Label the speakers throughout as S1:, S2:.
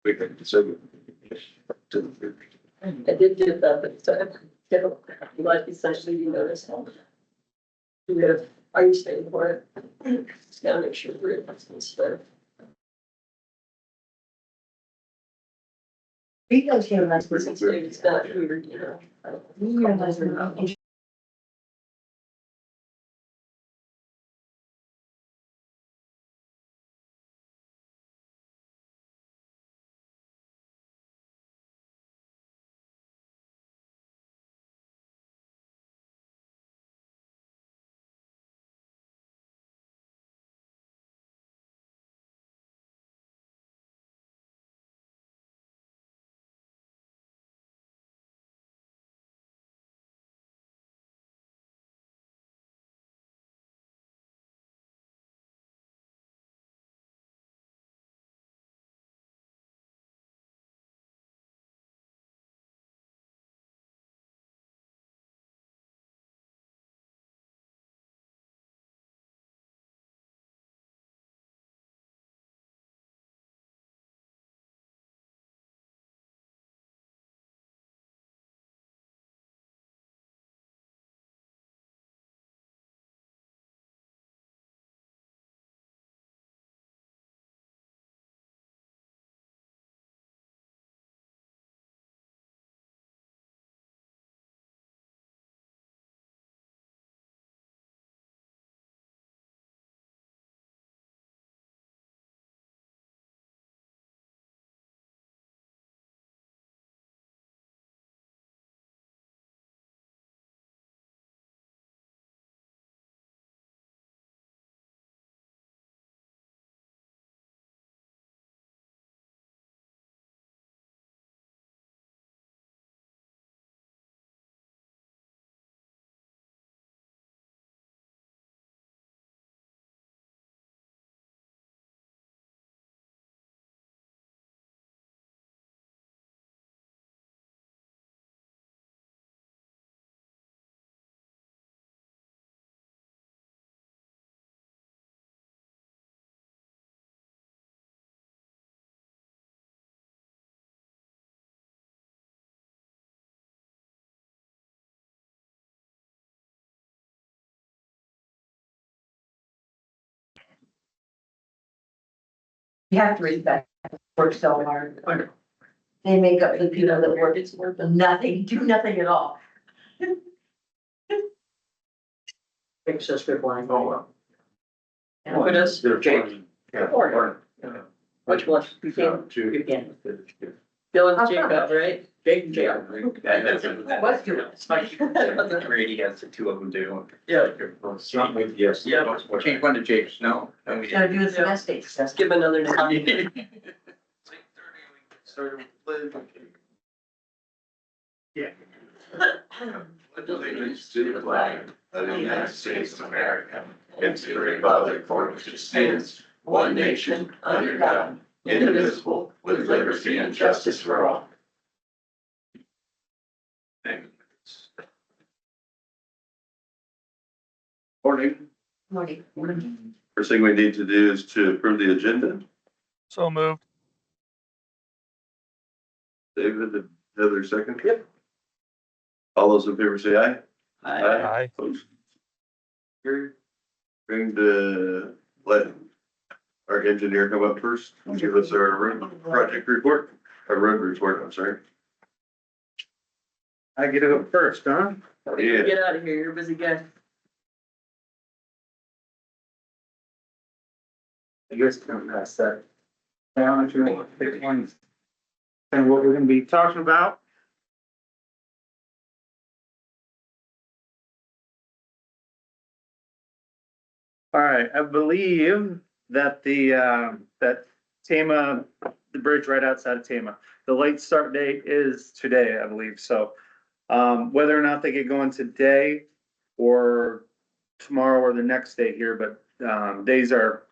S1: We can say.
S2: I did get that, but like essentially, you notice. We have, are you staying for it? Just gotta make sure we're in stuff.
S3: Because here, that's what
S2: It's not weird, you know.
S3: You have to respect, work so hard. They make up the people that work,
S2: It's worth it.
S3: nothing, do nothing at all.
S2: Makes us good blind.
S1: Oh, well.
S3: And
S2: What is?
S1: Jake. Yeah.
S2: Or- Which one? You can't, you can't. Dylan's Jacob, right? Jake and Jacob.
S3: What's good?
S4: Grady has the two of them do.
S2: Yeah.
S1: Yes.
S4: Yeah, change one to Jake's, no. And we
S3: Gotta do the domestic
S2: Let's
S3: stuff.
S2: give him another name.
S4: Started with Liz.
S1: Yeah.
S4: Allegiance to the flag of the United States of America, and to the republic for which it stands, one nation, under God, indivisible, with liberty and justice for all.
S1: Morning.
S3: Morning.
S1: First thing we need to do is to approve the agenda.
S5: So moved.
S1: David, Heather, second. Yep. All those in favor say aye.
S5: Aye.
S1: Opposed? Carried. Going to let our engineer come up first and give us our road project report, our road report, I'm sorry.
S6: I get to go first, huh?
S1: Yeah.
S2: Get out of here, you're a busy guy.
S6: I guess don't pass that down if you want to pick one. And what we're gonna be talking about. All right, I believe that that Tama, the bridge right outside of Tama, the late start date is today, I believe, so. Whether or not they get going today or tomorrow or the next day here, but, days are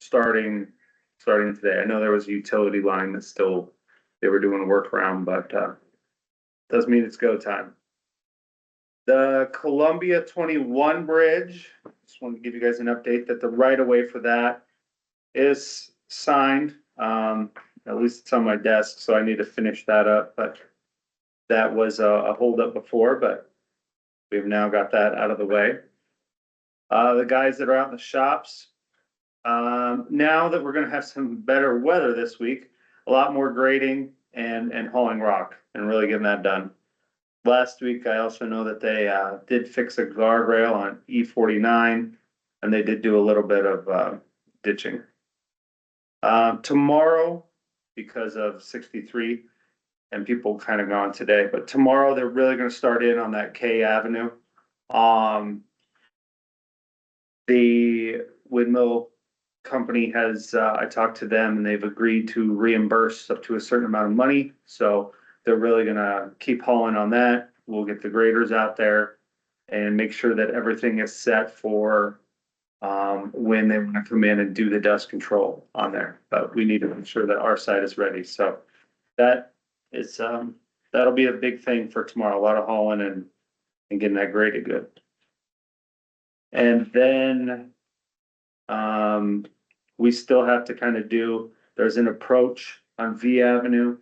S6: starting starting today. I know there was a utility line that still, they were doing a workaround, but, doesn't mean it's go time. The Columbia 21 bridge, just wanted to give you guys an update that the right of way for that is signed. At least it's on my desk, so I need to finish that up, but that was a holdup before, but we've now got that out of the way. The guys that are out in the shops, now that we're gonna have some better weather this week, a lot more grading and hauling rock and really getting that done. Last week, I also know that they did fix a guardrail on E49 and they did do a little bit of ditching. Tomorrow, because of 63 and people kind of gone today, but tomorrow they're really gonna start in on that K Avenue. The windmill company has, I talked to them and they've agreed to reimburse up to a certain amount of money. So they're really gonna keep hauling on that. We'll get the graders out there and make sure that everything is set for when they wanna come in and do the dust control on there. But we need to make sure that our side is ready. So that is, that'll be a big thing for tomorrow. A lot of hauling and getting that graded good. And then, we still have to kind of do, there's an approach on V Avenue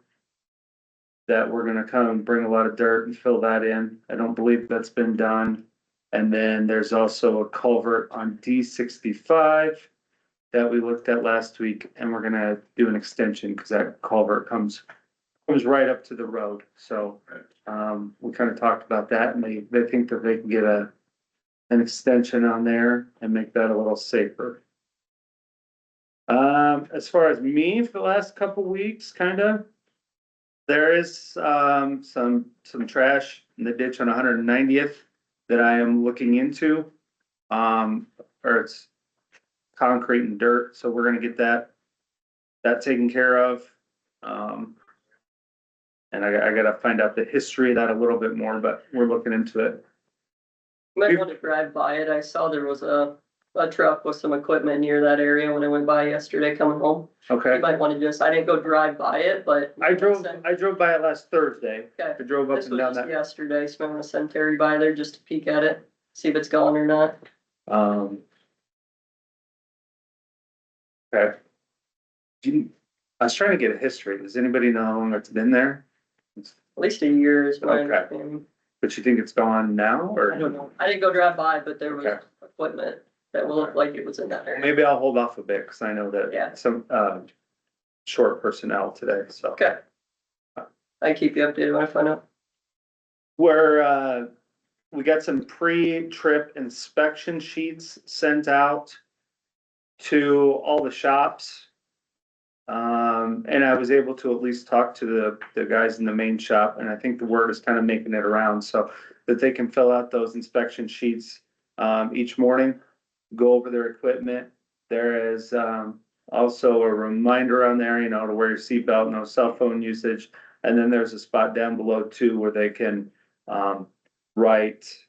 S6: that we're gonna come and bring a lot of dirt and fill that in. I don't believe that's been done. And then there's also a culvert on D65 that we looked at last week, and we're gonna do an extension because that culvert comes right up to the road. So, we kind of talked about that, and they think that they can get an extension on there and make that a little safer. As far as me for the last couple weeks, there is, some trash in the ditch on 190th that I am looking into. Or it's concrete and dirt, so we're gonna get that taken care of. And I gotta find out the history of that a little bit more, but we're looking into it.
S2: Might want to drive by it. I saw there was a truck with some equipment near that area when I went by yesterday coming home.
S6: Okay.
S2: You might want to just, I didn't go drive by it, but.
S6: I drove by it last Thursday.
S2: Okay.
S6: I drove up
S2: This
S6: and down
S2: was just
S6: that.
S2: yesterday, so I'm gonna send Terry by there just to peek at it, see if it's gone or not.
S6: Okay. I was trying to get a history. Does anybody know how long it's been there?
S2: At least a year is my
S6: Okay.
S2: understanding.
S6: But you think it's gone now or?
S2: I don't know. I didn't go drive by, but there was
S6: Okay.
S2: equipment that will look like it was in that area.
S6: Maybe I'll hold off a bit because I know
S2: Yeah.
S6: that some short personnel today, so.
S2: Okay. I keep you updated when I find out.
S6: We got some pre-trip inspection sheets sent out to all the shops. And I was able to at least talk to the guys in the main shop, and I think the word is kind of making it around so that they can fill out those inspection sheets each morning, go over their equipment. There is also a reminder on there, to wear your seatbelt, no cell phone usage. And then there's a spot down below too where they can write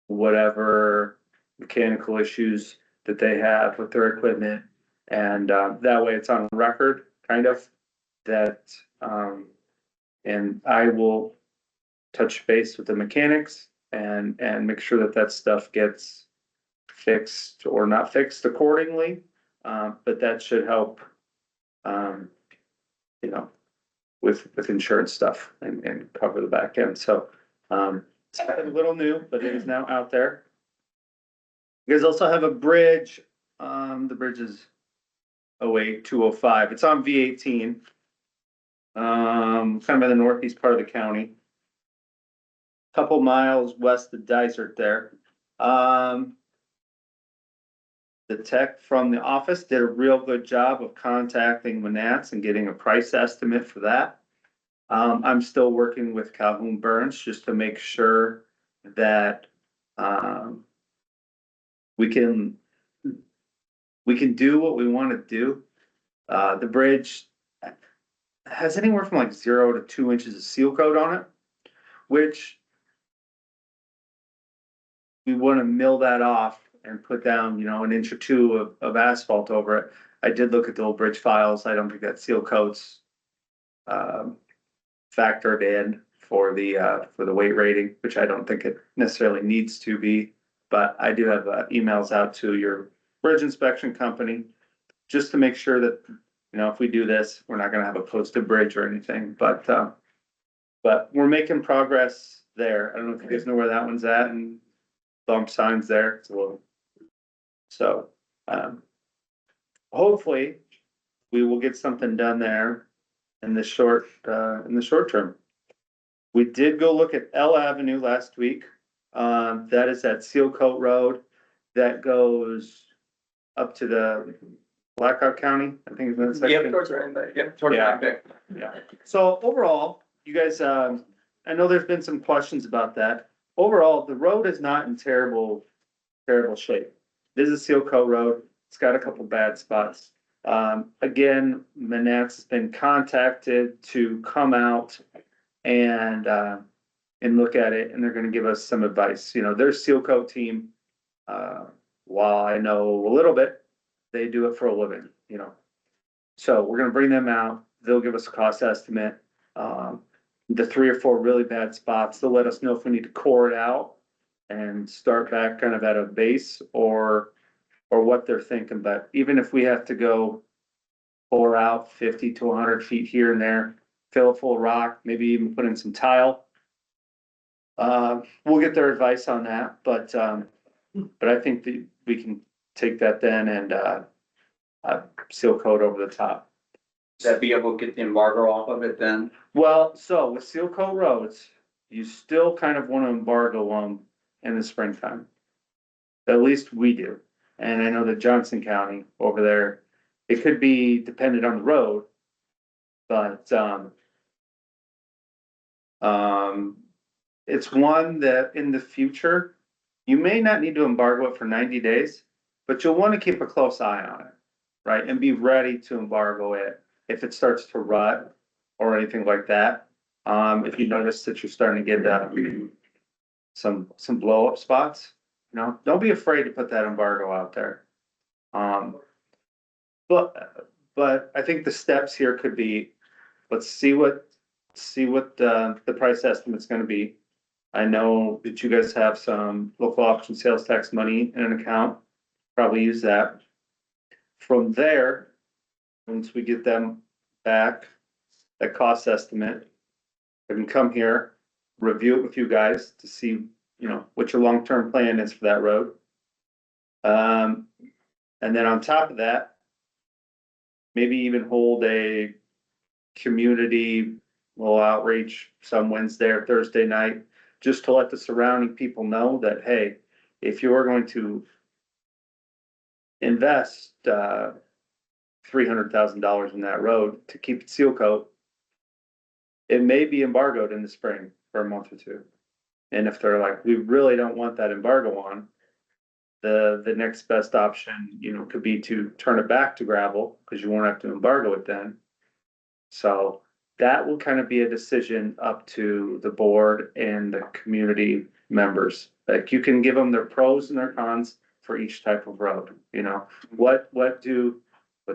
S6: whatever mechanical issues that they have with their equipment. And that way it's on record, that, and I will touch base with the mechanics and make sure that stuff gets fixed or not fixed accordingly. But that should help, with insurance stuff and cover the back end. So, it's a little new, but it is now out there. You guys also have a bridge. The bridge is 08205. It's on V18. Kind of in the northeast part of the county. Couple miles west of Dysart there. The tech from the office did a real good job of contacting Manats and getting a price estimate for that. I'm still working with Calhoun Burns just to make sure that we can do what we want to do. The bridge has anywhere from like 0 to 2 inches of seal coat on it, which we want to mill that off and put down, an inch or two of asphalt over it. I did look at the old bridge files. I don't think that seal coats factored in for the weight rating, which I don't think it necessarily needs to be. But I do have emails out to your bridge inspection company just to make sure that, you know, if we do this, we're not gonna have a posted bridge or anything, but we're making progress there. I don't know if you guys know where that one's at, and bump signs there, it's a little. So, hopefully, we will get something done there in the short term. We did go look at L Avenue last week. That is that Seal Coat Road that goes up to the Blackhawk County, I think is in that section.
S2: Yep, towards Rhinebeck.
S4: Yep, towards
S6: Yeah.
S4: back.
S6: Yeah, so overall, you guys, I know there's been some questions about that. Overall, the road is not in terrible shape. This is a seal coat road. It's got a couple bad spots. Again, Manats has been contacted to come out and look at it, and they're gonna give us some advice. You know, their seal coat team, while I know a little bit, they do it for a living, you know. So we're gonna bring them out. They'll give us a cost estimate. The 3 or 4 really bad spots, they'll let us know if we need to core it out and start back kind of at a base or what they're thinking. But even if we have to go pour out 50 to 100 feet here and there, fill it full of rock, maybe even put in some tile. We'll get their advice on that, but I think that we can take that then and seal coat over the top.
S4: That be able to get the embargo off of it then?
S6: Well, so with seal coat roads, you still kind of want to embargo them in the springtime. At least we do. And I know that Johnson County over there, it could be dependent on the road. But it's one that in the future, you may not need to embargo it for 90 days, but you'll want to keep a close eye on it, right? And be ready to embargo it if it starts to rut or anything like that. If you notice that you're starting to get some blow up spots, you know, don't be afraid to put that embargo out there. But I think the steps here could be, let's see what the price estimate's gonna be. I know that you guys have some local option sales tax money in an account, probably use that. From there, once we get them back, that cost estimate, I can come here, review it with you guys to see, you know, what your long-term plan is for that road. And then on top of that, maybe even hold a community little outreach some Wednesday or Thursday night, just to let the surrounding people know that, hey, if you are going to invest $300,000 in that road to keep it seal coat, it may be embargoed in the spring for a month or 2. And if they're like, we really don't want that embargo on, the next best option, you know, could be to turn it back to gravel, because you won't have to embargo it then. So that will kind of be a decision up to the board and the community members. Like, you can give them their pros and their cons for each type of road, you know, what do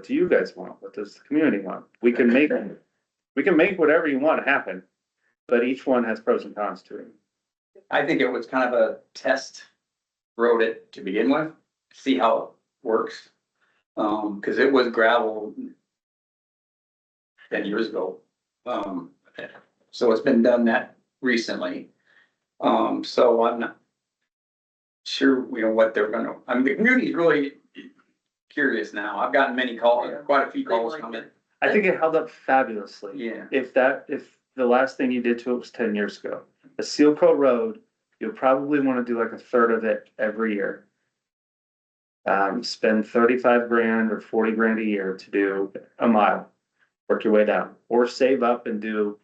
S6: you guys want? What does the community want? We can make whatever you want happen, but each one has pros and cons to it.
S4: I think it was kind of a test road it to begin with, see how it works. Cause it was gravel 10 years ago. So it's been done that recently. So I'm not sure, you know, what they're gonna, I mean, the community's really curious now. I've gotten many calls, quite a few calls coming.
S6: I think it held up fabulously.
S4: Yeah.
S6: If the last thing you did to it was 10 years ago, a seal coat road, you'll probably want to do like a third of it every year. Spend 35 grand or 40 grand a year to do a mile, work your way down, or save up and do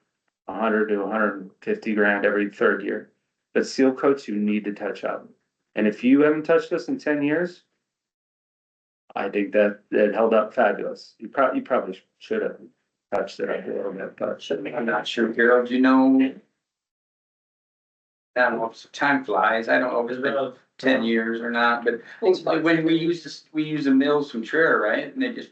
S6: 100 to 150 grand every third year. But seal coats, you need to touch up. And if you haven't touched this in 10 years, I think that it held up fabulous. You probably should have touched it up a little bit, but
S4: I'm not sure, Carol, do you know? I don't know if time flies, I don't know if it's been 10 years or not, but when we use the mills from Traer, right? And they just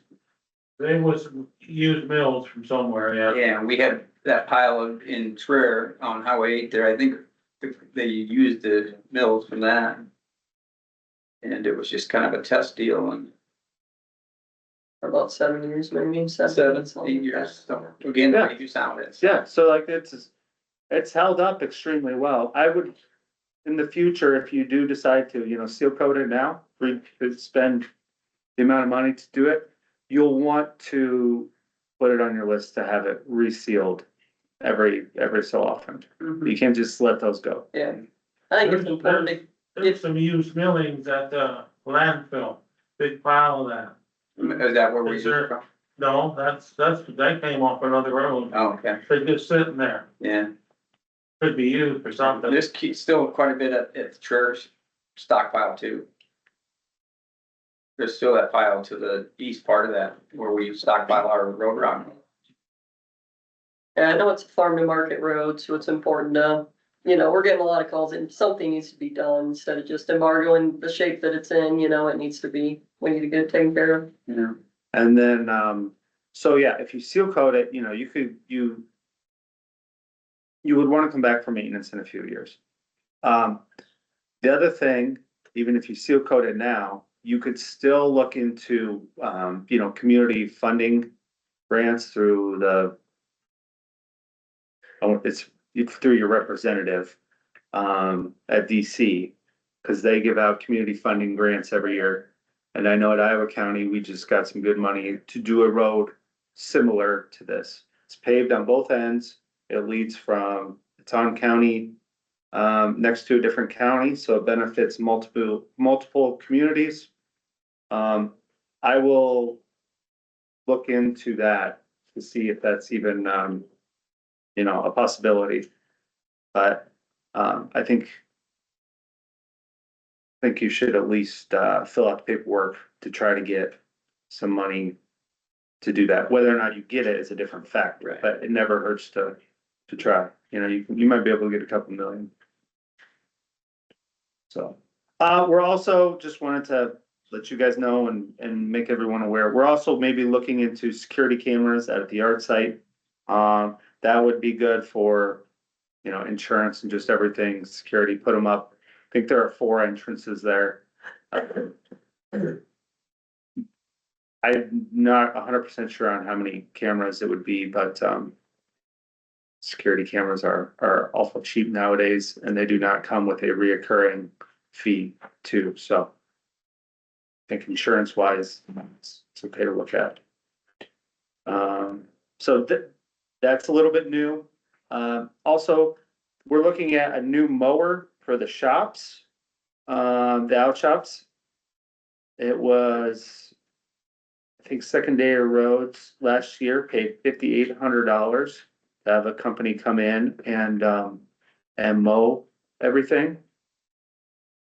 S7: There was used mills from somewhere, yeah.
S4: Yeah, we had that pile of, in Trier on Highway 8 there, I think they used the mills from that. And it was just kind of a test deal and
S2: For about 7 years, maybe
S4: 7,
S2: something
S4: 8
S2: like
S4: years,
S2: that.
S4: so again,
S6: Yeah.
S4: you sound it.
S6: Yeah, so like it's held up extremely well. I would, in the future, if you do decide to, seal coat it now, spend the amount of money to do it, you'll want to put it on your list to have it resealed every so often.
S2: Mhm.
S6: You can't just let those go.
S2: Yeah, I think it's important.
S7: There's some used millings at the landfill, big pile of that.
S4: Is that where we
S7: Is
S4: used
S7: there-
S4: it from?
S7: No, that came off another road.
S4: Oh, okay,
S7: They're just sitting there,
S4: yeah.
S7: could be used for something.
S4: There's still quite a bit at the church stockpile too. There's still that pile to the east part of that where we stockpile our road rock.
S2: Yeah, I know it's a farm to market road, so it's important to, we're getting a lot of calls and something needs to be done instead of just embargoing the shape that it's in, it needs to be, we need to get it taken care of.
S4: Yeah.
S6: And then, so yeah, if you seal coat it, you would want to come back for maintenance in a few years. The other thing, even if you seal coat it now, you could still look into, community funding grants through through your representative, at DC, because they give out community funding grants every year. And I know at Iowa County, we just got some good money to do a road similar to this. It's paved on both ends. It leads from, it's on county, next to a different county, so it benefits multiple communities. I will look into that to see if that's even, a possibility. But, I think you should at least, fill out the paperwork to try to get some money to do that. Whether or not you get it is a different factor,
S4: Right.
S6: but it never hurts to try. You might be able to get a couple million. So, we're also just wanted to let you guys know and make everyone aware. We're also maybe looking into security cameras at the yard site. That would be good for, insurance and just everything, security, put them up. I think there are 4 entrances there. I'm not 100% sure on how many cameras it would be, but, security cameras are awful cheap nowadays, and they do not come with a reoccurring fee too, so. I think insurance wise, it's okay to look at. So that's a little bit new. Also, we're looking at a new mower for the shops, the out shops. It was, I think, Secondary Roads last year paid $5,800 to have a company come in and mow everything.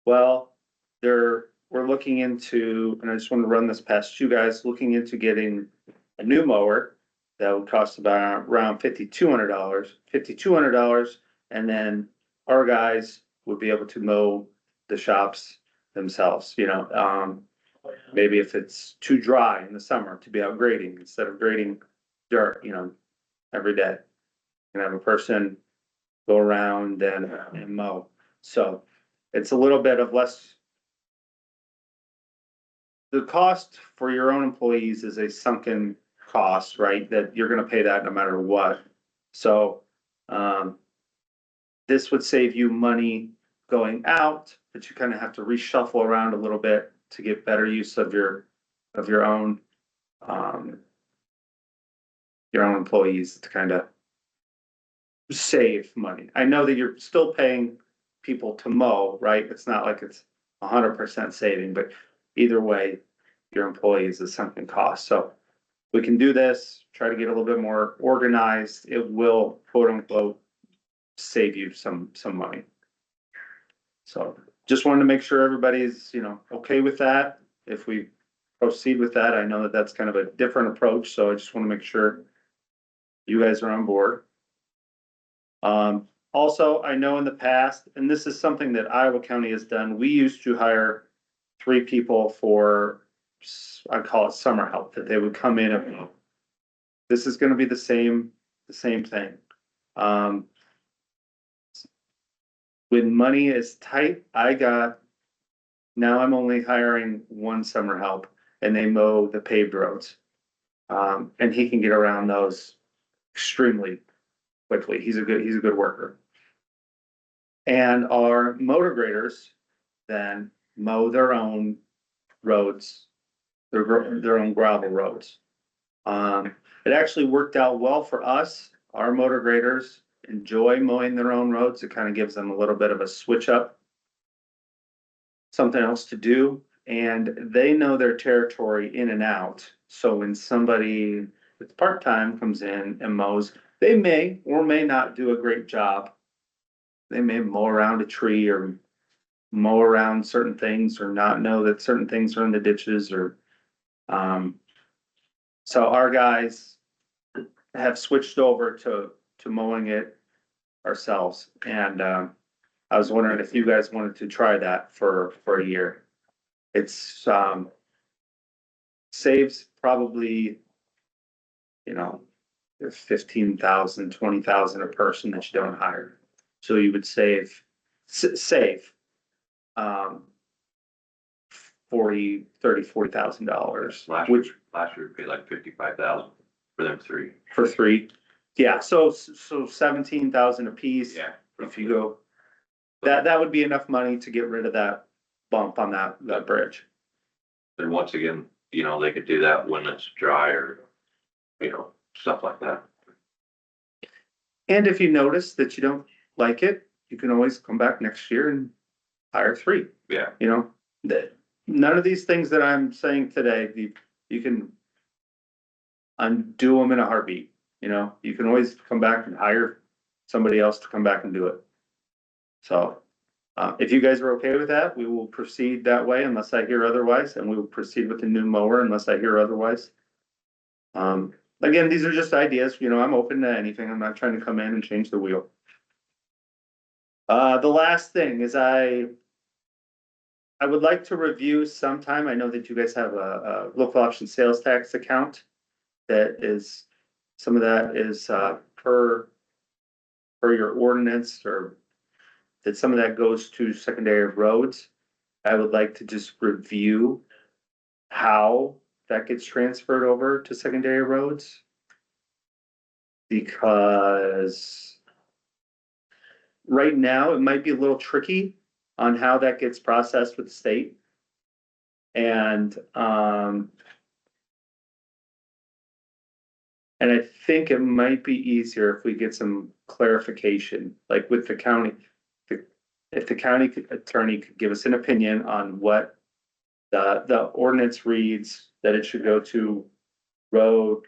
S6: Well, we're looking into, and I just want to run this past you guys, looking into getting a new mower that would cost around $5,200, and then our guys would be able to mow the shops themselves, maybe if it's too dry in the summer to be out grading, instead of grading dirt, every day. And have a person go around and mow. So it's a little bit of less. The cost for your own employees is a sunken cost, right? That you're gonna pay that no matter what. So, this would save you money going out, but you kind of have to reshuffle around a little bit to get better use of your own, employees to kind of save money. I know that you're still paying people to mow, right? It's not like it's 100% saving, but either way, your employees is something cost. So we can do this, try to get a little bit more organized. It will, quote unquote, save you some money. So just wanted to make sure everybody's, okay with that. If we proceed with that, I know that that's kind of a different approach, so I just want to make sure you guys are on board. Also, I know in the past, and this is something that Iowa County has done, we used to hire 3 people for I call it summer help, that they would come in and this is gonna be the same thing. Um, when money is tight, now I'm only hiring one summer help and they mow the paved roads. And he can get around those extremely quickly. He's a good worker. And our motor graders then mow their own roads, their own gravel roads. It actually worked out well for us. Our motor graders enjoy mowing their own roads. It kind of gives them a little bit of a switch up. Something else to do, and they know their territory in and out. So when somebody that's part-time comes in and mows, they may or may not do a great job. They may mow around a tree or mow around certain things or not know that certain things are in the ditches or, so our guys have switched over to mowing it ourselves. And, I was wondering if you guys wanted to try that for a year. It's, saves probably, you know, 15,000, 20,000 a person that you don't hire. So you would save, um, $40,000,
S8: Last
S6: which
S8: year, we paid like 55,000 for them three.
S6: for three. Yeah, so 17,000 a piece.
S8: Yeah.
S6: If you go, that would be enough money to get rid of that bump on that bridge.
S8: And once again, they could do that when it's dry or, stuff like that.
S6: And if you notice that you don't like it, you can always come back next year and hire three.
S8: Yeah.
S6: None of these things that I'm saying today, you can undo them in a heartbeat, you can always come back and hire somebody else to come back and do it. So, if you guys are okay with that, we will proceed that way unless I hear otherwise, and we will proceed with the new mower unless I hear otherwise. Again, these are just ideas, I'm open to anything. I'm not trying to come in and change the wheel. The last thing is I would like to review sometime. I know that you guys have a local option sales tax account that is, some of that is, per your ordinance, or that some of that goes to secondary roads. I would like to just review how that gets transferred over to secondary roads. Because right now it might be a little tricky on how that gets processed with the state. And I think it might be easier if we get some clarification, like with the county. If the county attorney could give us an opinion on what the ordinance reads, that it should go to road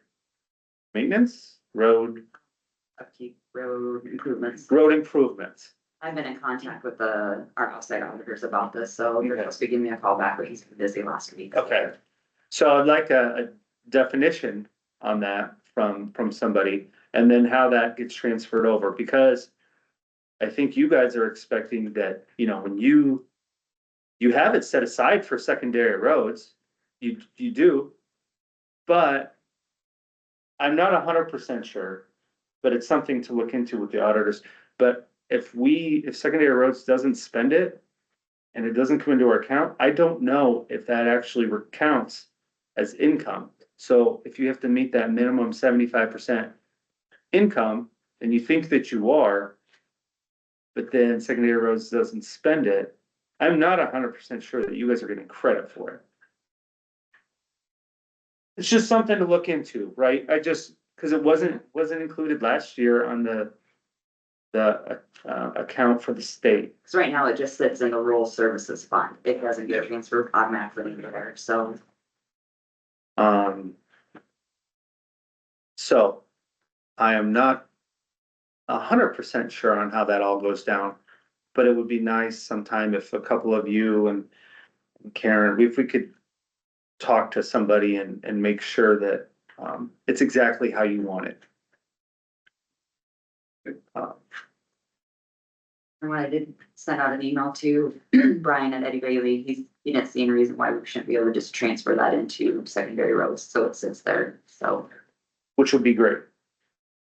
S6: maintenance,
S9: Upkeep, road improvements.
S6: road improvements.
S9: I've been in contact with our outside auditors about this, so you're supposed to give me a call back, but he's been busy last week.
S6: Okay, so I'd like a definition on that from somebody, and then how that gets transferred over, because I think you guys are expecting that, when you have it set aside for secondary roads, you do, but I'm not 100% sure, but it's something to look into with the auditors. But if secondary roads doesn't spend it and it doesn't come into our account, I don't know if that actually counts as income. So if you have to meet that minimum 75% income, and you think that you are, but then secondary roads doesn't spend it, I'm not 100% sure that you guys are getting credit for it. It's just something to look into, right? Cause it wasn't included last year on the account for the state.
S9: Cause right now it just sits in the rural services fund. It doesn't get transferred automatically into there, so.
S6: So I am not 100% sure on how that all goes down, but it would be nice sometime if a couple of you and Karen, if we could talk to somebody and make sure that, it's exactly how you want it.
S9: And when I did send out an email to Brian and Eddie Bailey, he didn't see any reason why we shouldn't be able to just transfer that into secondary roads, so it sits there, so.
S6: which would be great.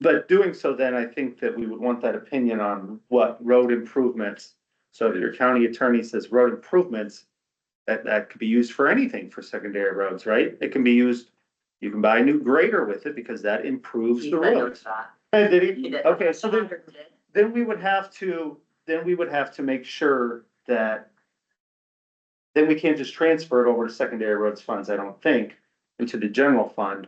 S6: But doing so, then I think that we would want that opinion on what road improvements. So if your county attorney says road improvements, that could be used for anything for secondary roads, right? It can be used, you can buy a new grader with it because that improves
S9: He
S6: the
S9: said no
S6: roads.
S9: to that.
S6: Did
S9: He
S6: he?
S9: did.
S6: Okay, so then,
S9: Did.
S6: then we would have to, make sure that then we can't just transfer it over to secondary roads funds, I don't think, into the general fund.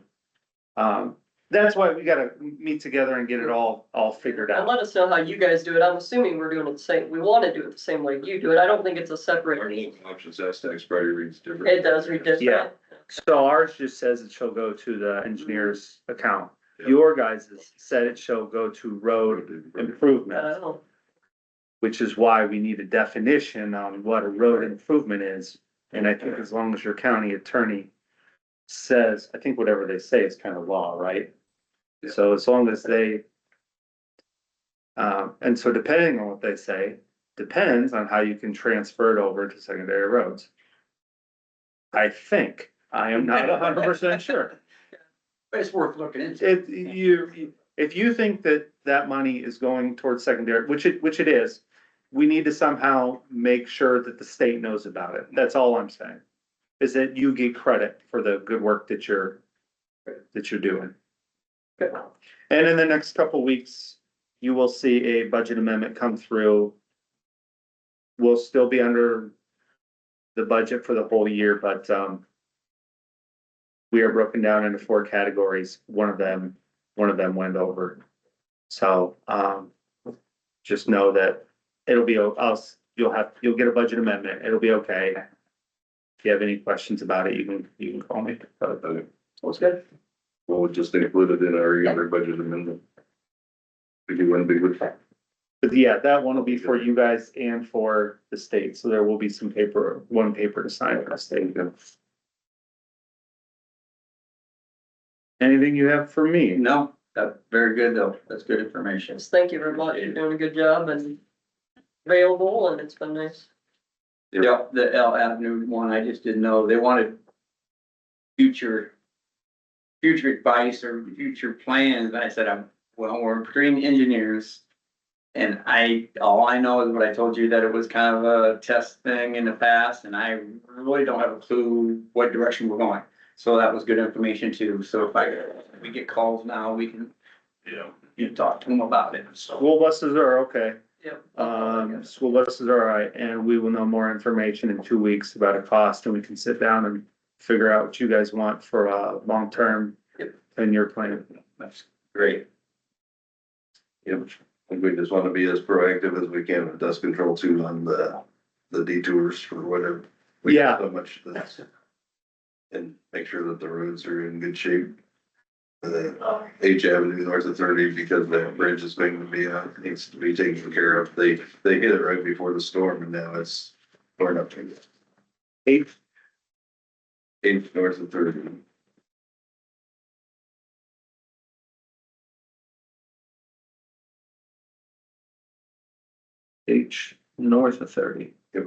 S6: That's why we gotta meet together and get it all figured
S2: And
S6: out.
S2: let us know how you guys do it. I'm assuming we're doing it the same, we wanna do it the same way you do it. I don't think it's a
S1: Our
S2: separate,
S1: local options tax probably reads different.
S2: it does read different.
S6: Yeah. So ours just says it shall go to the engineer's account.
S1: Yeah.
S6: Your guys' said it shall go to road improvement,
S2: Oh,
S6: which is why we need a definition on what a road improvement is. And I think as long as your county attorney says, I think whatever they say is kind of law, right?
S1: Yeah.
S6: So as long as they, and so depending on what they say, depends on how you can transfer it over to secondary roads. I think, I am not 100% sure.
S4: But it's worth looking into.
S6: If you think that that money is going towards secondary, which it is, we need to somehow make sure that the state knows about it. That's all I'm saying. Is that you get credit for the good work that you're doing. And in the next couple weeks, you will see a budget amendment come through. We'll still be under the budget for the whole year, but, we are broken down into 4 categories. One of them went over. So, just know that it'll be, you'll get a budget amendment. It'll be okay. If you have any questions about it, you can call me.
S2: sounds good.
S1: We'll just include it in our regular budget amendment. If you wouldn't be with that.
S6: But yeah, that one will be for you guys and for the state. So there will be one paper to sign for the state. Anything you have for me?
S4: No, that's very good though. That's good information.
S2: Just thank you very much. You're doing a good job and available, and it's been nice.
S4: Yeah, the L Avenue one, I just didn't know. They wanted future advice or future plans. And I said, we're between engineers. And all I know is what I told you, that it was kind of a test thing in the past, and I really don't have a clue what direction we're going. So that was good information too. So if we get calls now, we can, you can talk to them about it. So,
S6: School buses are okay.
S2: Yep.
S6: School buses are all right, and we will know more information in 2 weeks about a cost, and we can sit down and figure out what you guys want for a long-term in your plan.
S4: that's great.
S1: Yep, I think we just wanna be as proactive as we can with dust control too on the detours or whatever. We
S6: Yeah.
S1: have so much that's. And make sure that the roads are in good shape. H Avenue north of 30, because that bridge is going to be, needs to be taken care of. They hit it right before the storm and now it's torn up.
S6: 8th,
S1: 8 north of 30.
S6: H, north of 30.
S1: Yep.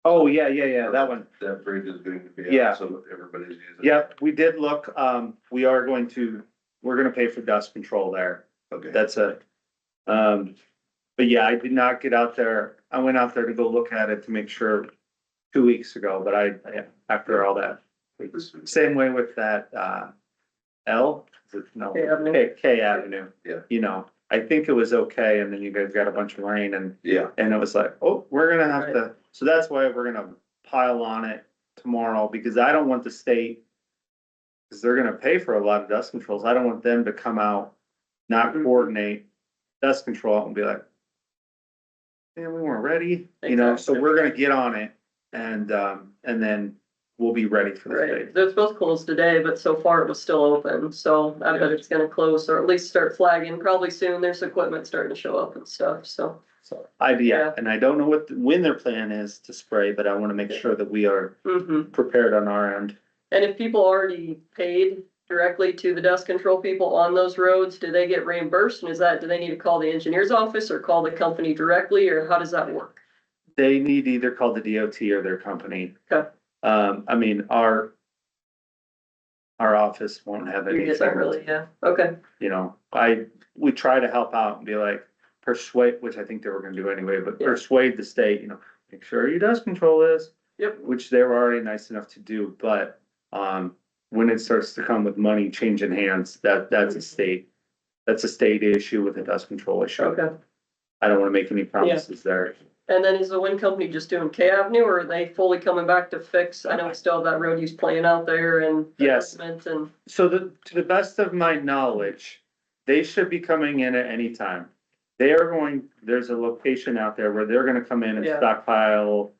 S6: Oh, yeah, that one.
S1: That bridge is going to be.
S6: Yeah.
S1: out, so everybody's using.
S6: Yep, we did look, we're gonna pay for dust control there.
S1: Okay.
S6: That's but yeah, I did not get out there. I went out there to go look at it to make sure 2 weeks ago, but after all that, same way with that, L, is it? No,
S2: K Avenue.
S6: K Avenue.
S1: Yeah.
S6: You know, I think it was okay, and then you guys got a bunch of rain and
S1: Yeah,
S6: it was like, oh, we're gonna have to, so that's why we're gonna pile on it tomorrow, because I don't want the state. Cause they're gonna pay for a lot of dust controls. I don't want them to come out, not coordinate dust control and be like. Yeah, we weren't ready, so we're gonna get on it and then we'll be ready for the
S2: Right,
S6: state.
S2: they're supposed to close today, but so far it was still open, so I bet it's gonna close, or at least start flagging probably soon. There's equipment starting to show up and stuff, so.
S6: So,
S2: Yeah.
S6: and I don't know when their plan is to spray, but I wanna make sure that we are
S2: Mhm.
S6: prepared on our end.
S2: And if people already paid directly to the dust control people on those roads, do they get reimbursed? And is that, do they need to call the engineer's office or call the company directly, or how does that work?
S6: They need to either call the DOT or their company.
S2: Okay.
S6: I mean, our office won't have
S2: You guys aren't
S6: anything,
S2: really, yeah, okay,
S6: you know, we try to help out and be like, persuade, which I think they were gonna do anyway, but
S2: Yeah.
S6: persuade the state, you know, make sure you dust control this.
S2: Yep.
S6: Which they were already nice enough to do, but, when it starts to come with money changing hands, that's a state issue with a dust control issue.
S2: okay.
S6: I don't wanna make any promises there.
S2: And then is the wind company just doing K Avenue, or are they fully coming back to fix? I know we still have that road use plan out there and.
S6: Yes.
S2: And,
S6: So to the best of my knowledge, they should be coming in at any time. They are going, there's a location out there where they're gonna come in and
S2: Yeah.
S6: stockpile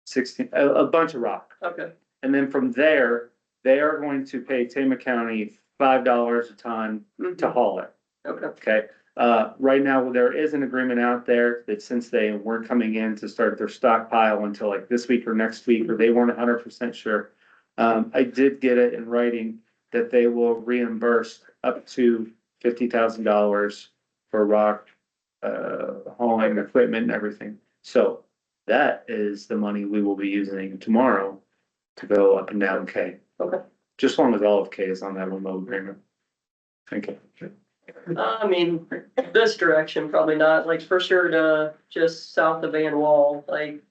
S6: 16, a bunch of rock.
S2: okay,
S6: And then from there, they are going to pay Tama County $5 a ton to haul it,
S2: okay,
S6: okay? Right now, there is an agreement out there that since they weren't coming in to start their stockpile until like this week or next week, or they weren't 100% sure. I did get it in writing that they will reimburse up to $50,000 for rock, hauling equipment and everything. So that is the money we will be using tomorrow to go up and down K.
S2: Okay.
S6: Just long as all of K is on that remote agreement. Thank you.
S2: I mean, this direction, probably not, like for sure to just south of Van Wall, like,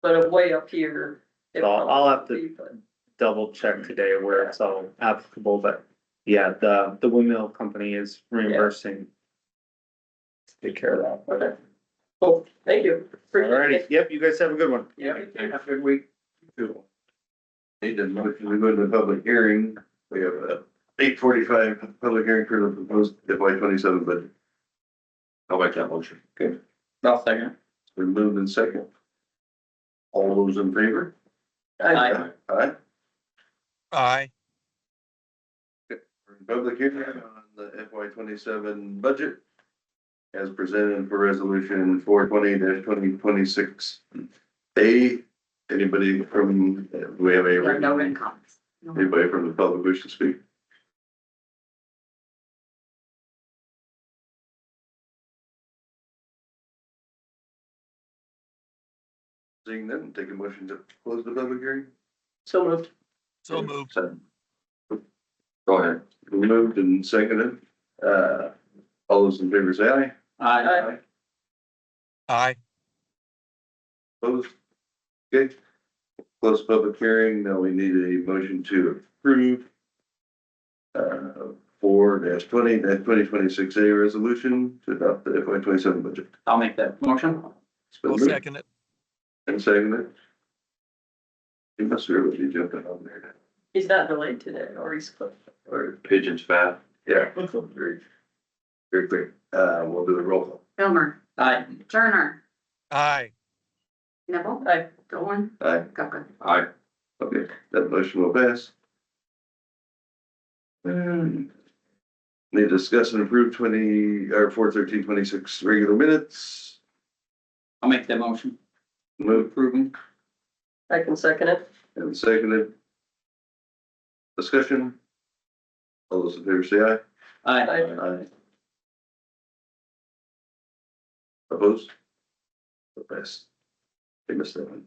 S2: but way up here. it
S6: I'll have to-
S2: probably would be, but-
S6: Double check today where it's all applicable, but yeah, the windmill company is reimbursing. Take care of that.
S2: Okay. Cool, thank you. Appreciate
S6: Alrighty,
S2: it.
S6: yep, you guys have a good one.
S4: Yeah, have a good week.
S1: Need a motion to go into the public hearing. We have a 8:45 public hearing for the proposed FY 27 budget.
S8: I'll make that motion.
S1: Okay,
S4: I'll second.
S1: it's been moved in second. All those in favor?
S4: Aye.
S1: Aye.
S5: Aye.
S1: Public hearing on the FY 27 budget. As presented for resolution 420-2026. Anybody from, do we have
S9: We have no
S1: any,
S9: written comments. No.
S1: anybody from the public wish to speak? Seeing none, take a motion to close the public hearing.
S2: So moved.
S5: So moved.
S1: Go ahead. Moved and seconded. All those in favor say aye.
S4: Aye.
S5: Aye.
S1: Opposed? Okay. Close public hearing. Now we need a motion to approve 4-20-2026 resolution to adopt the FY 27 budget.
S4: I'll make that motion.
S1: It's been
S5: I'll
S1: moved
S5: second it.
S1: and seconded. You must really be jumping on there.
S2: He's not delayed today, or he's,
S1: Or,
S8: Pigeon's fat.
S1: yeah, very, very quick. We'll do the roll call.
S9: Filmer,
S4: Aye.
S9: Turner,
S5: Aye.
S9: Nibble,
S2: Aye.
S9: Dolan,
S1: Aye.
S9: Cochran.
S8: Aye.
S1: Okay, that motion will pass. Need to discuss and approve 4/13/26 regular minutes.
S4: I'll make that motion.
S1: Move
S4: Approving.
S2: I can second it.
S1: and seconded. Discussion. All those in favor say aye.
S4: Aye.
S1: Aye. Opposed? The pass. They missed that one.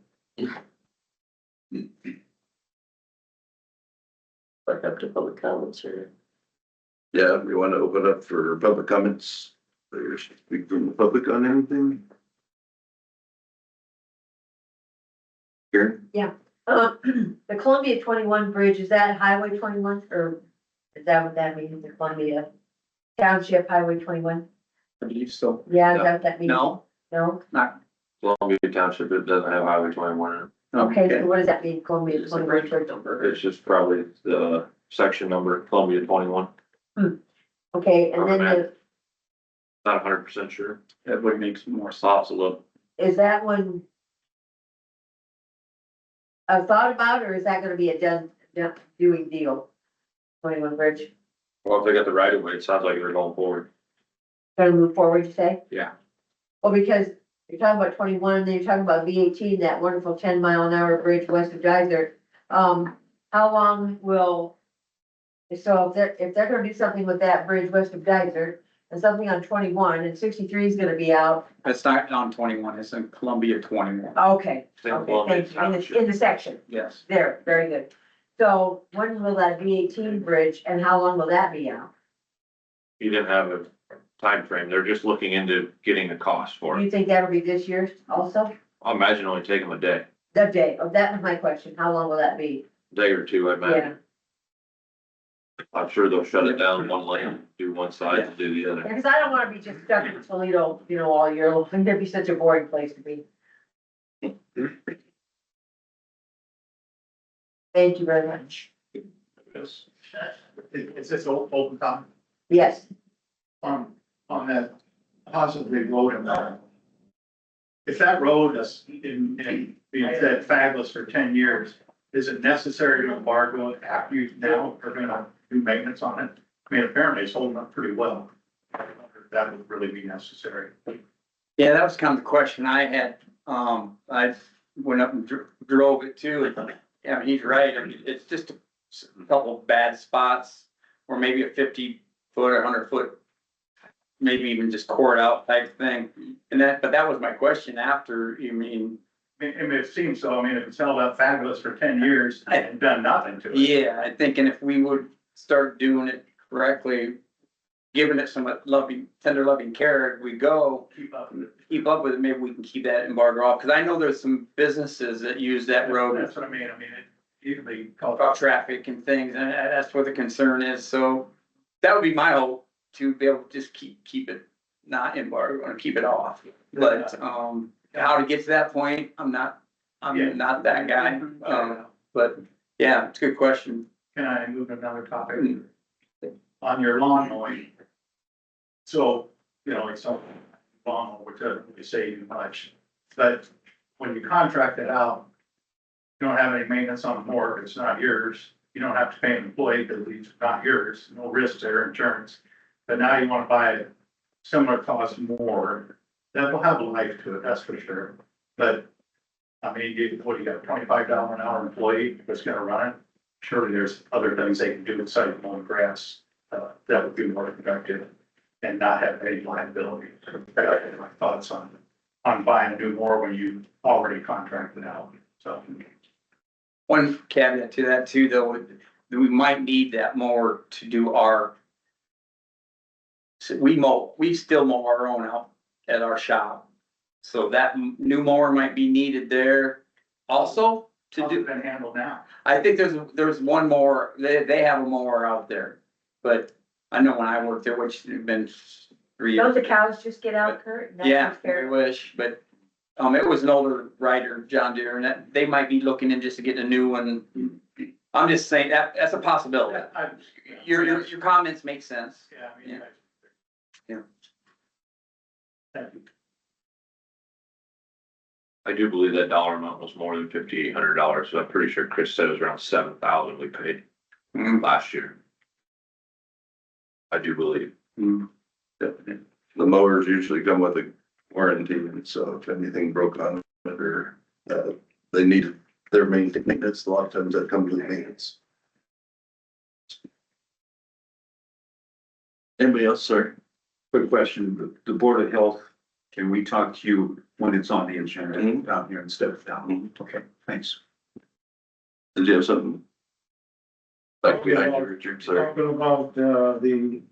S2: Back up to public comments here.
S1: Yeah, we want to open up for public comments. There's speak from the public on anything? Karen?
S3: The Columbia 21 bridge, is that Highway 21 or is that what that means, the Columbia Township Highway 21?
S4: I believe so.
S3: Yeah, is that what that means?
S4: No,
S3: No?
S4: not.
S8: Columbia Township, it doesn't have Highway 21.
S3: Okay, so what does that mean, Columbia
S2: It's a
S3: 21
S2: bridge
S3: bridge?
S2: number.
S8: It's just probably the section number, Columbia 21.
S3: Okay, and then
S8: Not 100% sure.
S4: That would make some more sense.
S8: Lots of look.
S3: is that one a thought about, or is that gonna be a done doing deal? 21 bridge,
S8: Well, if they got the right of way, it sounds like they're going forward.
S3: gonna move forward, you say?
S8: Yeah.
S3: Well, because you're talking about 21, and then you're talking about V18, that wonderful 10-mile-an-hour bridge west of Geyser. how long will, so if they're gonna do something with that bridge west of Geyser, and something on 21, and 63 is gonna be out,
S4: It's not on 21, it's in Columbia 21,
S3: okay,
S8: Same
S3: okay,
S8: Columbia
S3: thank you,
S8: Township.
S3: in the section,
S4: yes.
S3: there, very good. So when will that B18 bridge, and how long will that be out?
S8: He didn't have a time frame. They're just looking into getting a cost for
S3: You
S8: it.
S3: think that'll be this year also?
S8: I imagine it'll only take them a day,
S3: The day, oh, that was my question, how long will that be?
S8: day or two, I
S3: Yeah,
S8: imagine. I'm sure they'll shut it down one lane, do one side and do the other.
S3: because I don't wanna be just stuck in Toledo, all year long, that'd be such a boring place to be. Thank you very much.
S8: Yes.
S7: It's just open comment,
S3: Yes,
S7: on that possibly road in there. If that road is being said fabulous for 10 years, is it necessary to embargo it after you now are gonna do maintenance on it? I mean, apparently it's holding up pretty well. I wonder if that would really be necessary.
S4: Yeah, that was kind of the question I had. I went up and drove it too. Yeah, he's right. I mean, it's just a couple of bad spots or maybe a 50-foot or 100-foot, maybe even just core it out type thing. But that was my question after, you mean,
S7: I mean, it seems so. I mean, if it's held up fabulous for 10 years and done nothing to it.
S4: yeah, I think, and if we would start doing it correctly, giving it some tender loving care, we go, keep up with it, maybe we can keep that embargo off, because I know there's some businesses that use that road
S7: That's what I mean. I mean, it usually calls
S4: about traffic and things, and that's where the concern is, so that would be my hope, to be able to just keep it not embargo, or keep it off. But, how to get to that point, I'm not that guy, but, yeah, it's a good question.
S7: Can I move to another topic? On your lawn mowing. So, it's a lawn mower, which doesn't really save you much, but when you contract it out, you don't have any maintenance on the mower, it's not yours. You don't have to pay an employee because it's not yours, no risk there, insurance. But now you wanna buy a similar cost more, that will have a life to it, that's for sure. But, I mean, you got a $25 an hour employee that's gonna run it? Surely there's other things they can do inside mowing grass, that would be more productive and not have any liability. My thoughts on buying a new mower when you already contracted out, so.
S4: One caveat to that too, though, we might need that mower to do our. So we still mow our own out at our shop. So that new mower might be needed there also to
S7: How's
S4: do.
S7: it been handled now?
S4: I think there's one more, they have a mower out there, but I know when I worked there, which has been 3
S3: don't
S4: years.
S3: the cows just get out, Kurt? And that
S4: Yeah,
S3: takes
S4: I
S3: care of it?
S4: wish, but, it was an older rider, John Deere, and that, they might be looking in just to get a new one. I'm just saying that's a possibility. Your comments make sense.
S7: Yeah, I mean.
S4: Yeah.
S7: Thank you.
S8: I do believe that dollar amount was more than $5,800, so I'm pretty sure Chris said it was around 7,000 we paid last year. I do believe.
S1: The mowers usually come with a warranty, and so if anything broke on it or, they need their maintenance, a lot of times that comes with maintenance. Anybody else, sir?
S10: Quick question, the Board of Health, can we talk to you when it's on the agenda down here instead of down? Okay, thanks.
S1: Did you have something? Back behind you, Richard, sorry.
S7: Talking about, the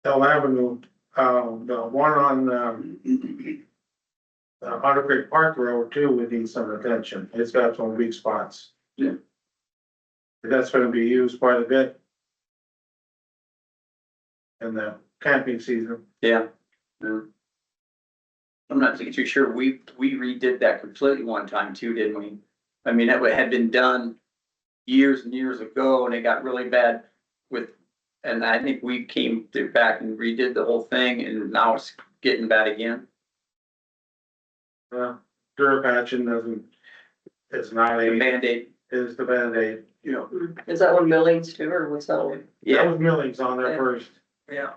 S7: Hill Avenue, the one on, Otter Creek Park Road too would need some attention. It's got some weak spots.
S1: Yeah.
S7: That's gonna be used quite a bit in the camping season.
S4: Yeah. I'm not too sure. We redid that completely one time too, didn't we? I mean, that had been done years and years ago and it got really bad and I think we came back and redid the whole thing and now it's getting bad again.
S7: Durapatching is not
S4: The
S7: a,
S4: Band-Aid.
S7: is the Band-Aid.
S2: is that one Millings too, or what's that one?
S7: That
S4: Yeah,
S7: was millings on there
S2: Yeah.
S7: first,
S4: yeah.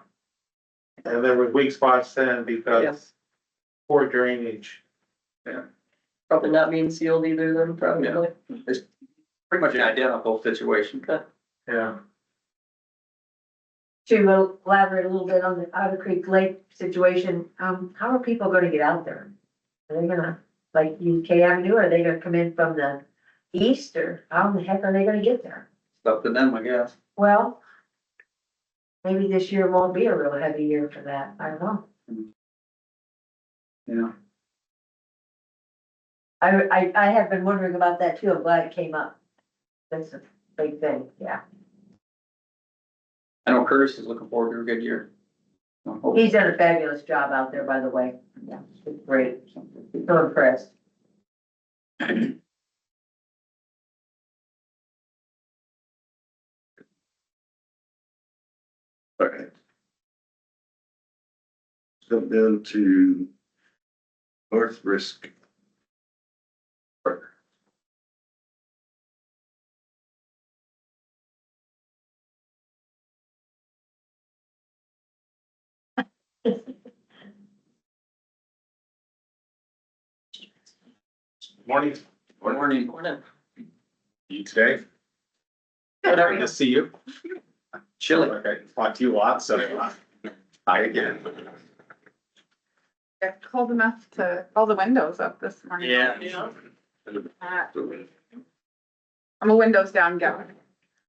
S7: and there was weak spots then because
S2: Yes.
S7: poor drainage.
S2: Probably not being sealed either then, probably.
S4: Pretty pretty much an identical situation.
S6: Yeah.
S3: To elaborate a little bit on the Otter Creek Lake situation, how are people gonna get out there? Are they gonna, like, use K Avenue, or are they gonna come in from the east, or how in the heck are they gonna get there?
S4: It's up to them, I guess.
S3: Well, maybe this year won't be a real heavy year for that, I don't know.
S6: Yeah.
S3: I have been wondering about that too, I'm glad it came up. That's a big thing, yeah.
S4: I know Curtis is looking forward to a good year.
S3: He's done a fabulous job out there, by the way. Yeah, it's great. So impressed.
S1: Okay. Jump down to North Risk.
S6: Morning.
S4: Morning.
S2: Morning.
S6: You today?
S2: Good, how are
S6: Good
S2: you?
S6: to see you.
S4: Chilly.
S6: Okay, talked to you a lot, so. Hi again.
S11: Got cold enough to roll the windows up this morning.
S2: Yeah.
S11: I'm a windows down gal. As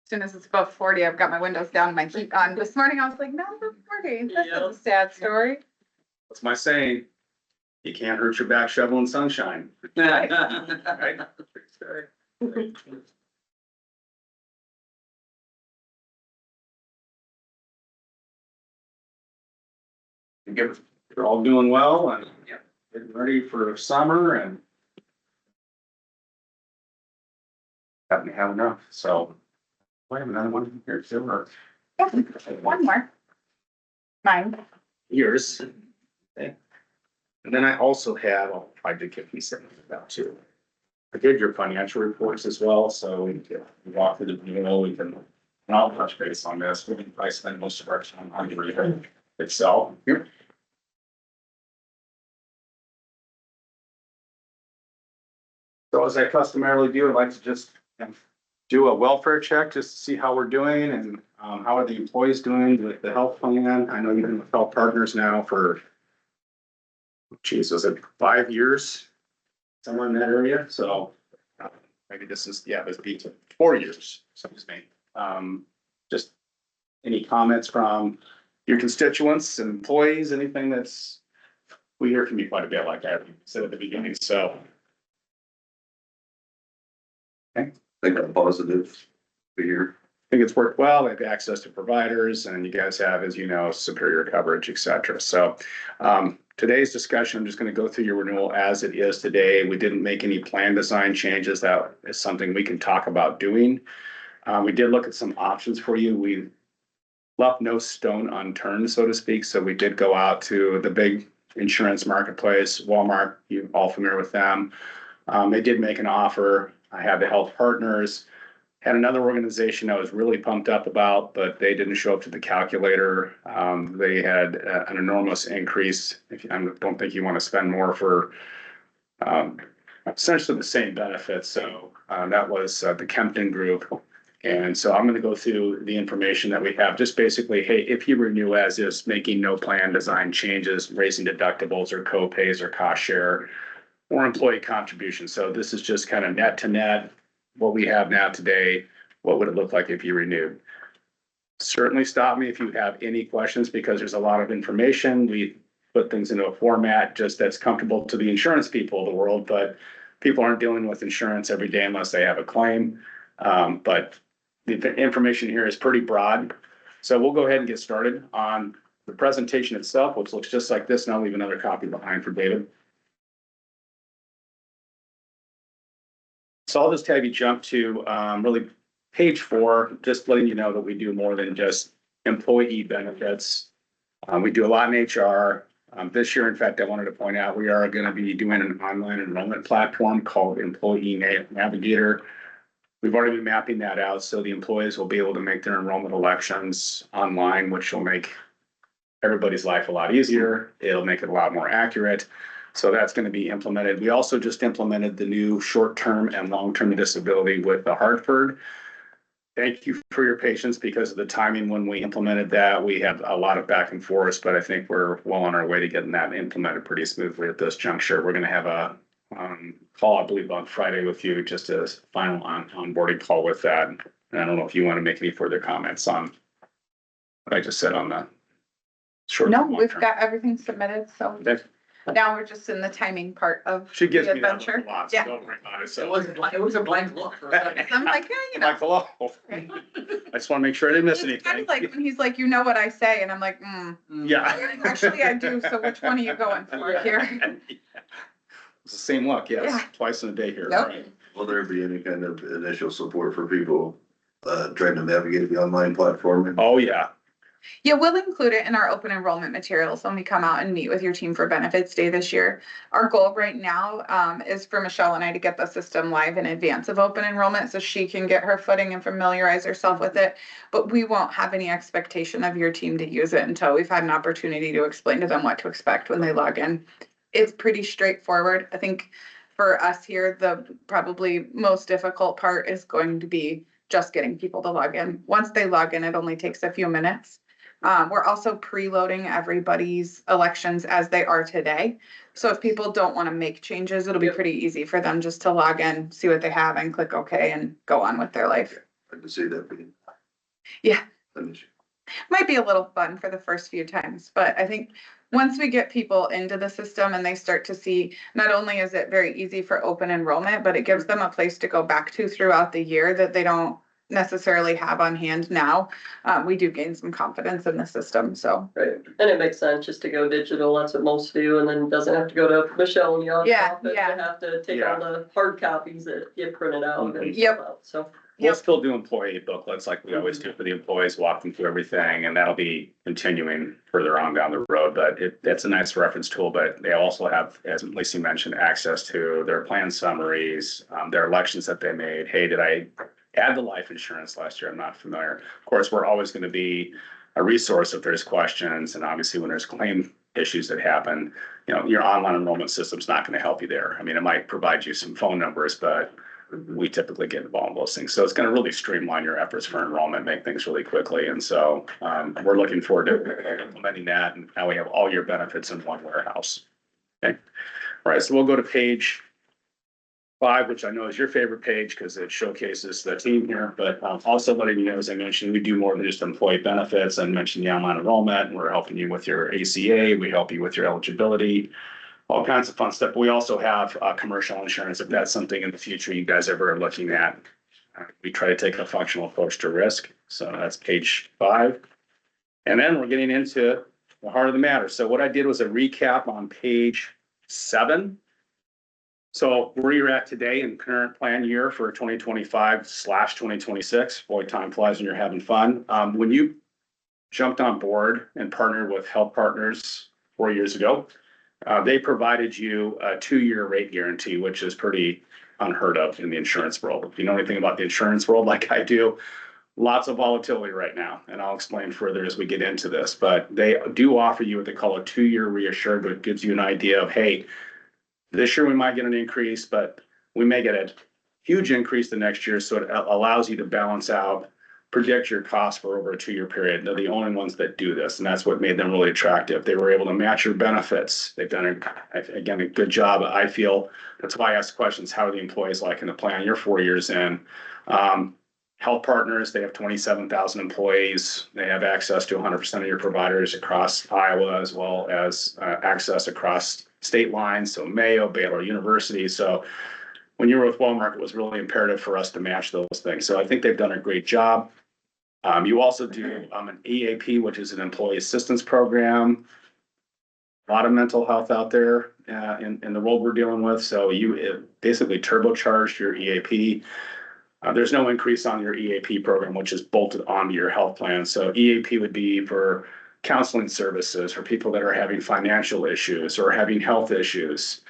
S11: soon as it's above 40, I've got my windows down and my heat on. This morning I was like, no, above 40. This is a sad story.
S6: What's my saying? You can't hurt your back shoveling sunshine. Right? You're all doing well and getting ready for summer and haven't had enough, so. I have another one here too, or
S11: Yeah, one more. Mine.
S6: yours. Okay. And then I also have, I did get these things about too. I did your financial reports as well, so we can walk through the, we can, and I'll touch base on this. We can probably spend most of our time on the report itself. Here. So as I customarily do, I'd like to just do a welfare check, just to see how we're doing and how are the employees doing with the health plan. I know you've been with Health Partners now for, geez, was it 5 years? Somewhere in that area, so maybe this is, yeah, this beats 4 years, excuse me. Just any comments from your constituents and employees, anything that's, we hear from you quite a bit, like I said at the beginning, so.
S1: I think I'm positive here.
S6: I think it's worked well. They have access to providers and you guys have, as you know, superior coverage, et cetera. So today's discussion, I'm just going to go through your renewal as it is today. We didn't make any plan design changes. That is something we can talk about doing. We did look at some options for you. We left no stone unturned, so to speak. So we did go out to the big insurance marketplace, Walmart, you're all familiar with them. They did make an offer. I had the Health Partners. Had another organization I was really pumped up about, but they didn't show up to the calculator. They had an enormous increase. I don't think you want to spend more for essentially the same benefits. So that was the Kempton Group. And so I'm going to go through the information that we have. Just basically, hey, if you renew as is, making no plan design changes, raising deductibles or co-pays or cost share or employee contributions. So this is just kind of net to net. What we have now today, what would it look like if you renewed? Certainly stop me if you have any questions because there's a lot of information. We put things into a format just that's comfortable to the insurance people of the world, but people aren't dealing with insurance every day unless they have a claim. But the information here is pretty broad. So we'll go ahead and get started on the presentation itself, which looks just like this. And I'll leave another copy behind for David. So I'll just have you jump to really page 4, just letting you know that we do more than just employee benefits. We do a lot in HR. This year, in fact, I wanted to point out, we are going to be doing an online enrollment platform called Employee Navigator. We've already been mapping that out, so the employees will be able to make their enrollment elections online, which will make everybody's life a lot easier. It'll make it a lot more accurate.
S12: So that's gonna be implemented. We also just implemented the new short-term and long-term disability with the Hartford. Thank you for your patience because of the timing when we implemented that. We had a lot of back and forth, but I think we're well on our way to getting that implemented pretty smoothly at this juncture. We're gonna have a call, I believe, on Friday with you, just a final onboarding call with that. And I don't know if you want to make any further comments on what I just said on that. Short.
S11: No, we've got everything submitted, so
S12: Okay.
S11: now we're just in the timing part of
S12: She gives
S11: the
S12: me that
S11: adventure.
S12: look a lot, so
S11: Yeah.
S12: don't worry about it.
S4: It
S12: So.
S4: was, it was a blank look for a second.
S11: I'm like, yeah, you know.
S12: Like, hello. I just want to make sure I didn't miss
S11: It's kind
S12: anything.
S11: of like when he's like, you know what I say, and I'm like,
S12: Yeah.
S11: actually I do, so which one are you going for here?
S12: It's the same look, yes,
S11: Yeah.
S12: twice in a day here.
S11: Nope.
S12: Right.
S1: Will there be any kind of initial support for people, trying to navigate the online platform?
S12: Oh, yeah.
S11: Yeah, we'll include it in our open enrollment materials when we come out and meet with your team for benefits day this year. Our goal right now is for Michelle and I to get the system live in advance of open enrollment so she can get her footing and familiarize herself with it. But we won't have any expectation of your team to use it until we've had an opportunity to explain to them what to expect when they log in. It's pretty straightforward. I think for us here, the probably most difficult part is going to be just getting people to log in. Once they log in, it only takes a few minutes. We're also preloading everybody's elections as they are today. So if people don't want to make changes, it'll be pretty easy for them just to log in, see what they have and click OK and go on with their life.
S1: I can see that being.
S11: Yeah.
S1: an issue.
S11: Might be a little fun for the first few times, but I think once we get people into the system and they start to see, not only is it very easy for open enrollment, but it gives them a place to go back to throughout the year that they don't necessarily have on hand now. We do gain some confidence in the system, so.
S2: Right, and it makes sense just to go digital, that's what most do, and then doesn't have to go to Michelle in the office.
S11: Yeah, yeah.
S2: To have to take all the hard copies that get printed out and
S11: Yep.
S2: stuff out, so.
S12: We'll
S11: Yep.
S12: still do employee booklets like we always do for the employees, walk them through everything, and that'll be continuing further on down the road. But that's a nice reference tool, but they also have, as Lacey mentioned, access to their plan summaries, their elections that they made. Hey, did I add the life insurance last year? I'm not familiar. Of course, we're always going to be a resource if there's questions, and obviously when there's claim issues that happen, you know, your online enrollment system's not going to help you there. I mean, it might provide you some phone numbers, but we typically get involved in those things. So it's going to really streamline your efforts for enrollment, make things really quickly. And so we're looking forward to implementing that. And now we have all your benefits in one warehouse. Okay. All right. So we'll go to page 5, which I know is your favorite page because it showcases the team here. But also letting you know, as I mentioned, we do more than just employee benefits. I mentioned the online enrollment. We're helping you with your ACA. We help you with your eligibility. All kinds of fun stuff. We also have commercial insurance if that's something in the future you guys ever are looking at. We try to take a functional approach to risk. So that's page 5. And then we're getting into the heart of the matter. So what I did was a recap on page 7. So where you're at today in current plan year for 2025/2026. Boy, time flies when you're having fun. When you jumped on board and partnered with Health Partners 4 years ago, they provided you a 2-year rate guarantee, which is pretty unheard of in the insurance world. If you know anything about the insurance world like I do, lots of volatility right now, and I'll explain further as we get into this. But they do offer you what they call a 2-year reassured, but it gives you an idea of, hey, this year we might get an increase, but we may get a huge increase the next year. So it allows you to balance out, predict your costs for over a 2-year period. They're the only ones that do this, and that's what made them really attractive. They were able to match your benefits. They've done, again, a good job. I feel that's why I ask questions. How are the employees liking the plan? You're 4 years in. Health Partners, they have 27,000 employees. They have access to 100% of your providers across Iowa, as well as access across state lines. So Mayo, Baylor University. So when you were with Walmart, it was really imperative for us to match those things. So I think they've done a great job. You also do an EAP, which is an employee assistance program. A lot of mental health out there in the world we're dealing with. So you basically turbocharged your EAP. There's no increase on your EAP program, which is bolted onto your health plan. So EAP would be for counseling services for people that are having financial issues or having health issues,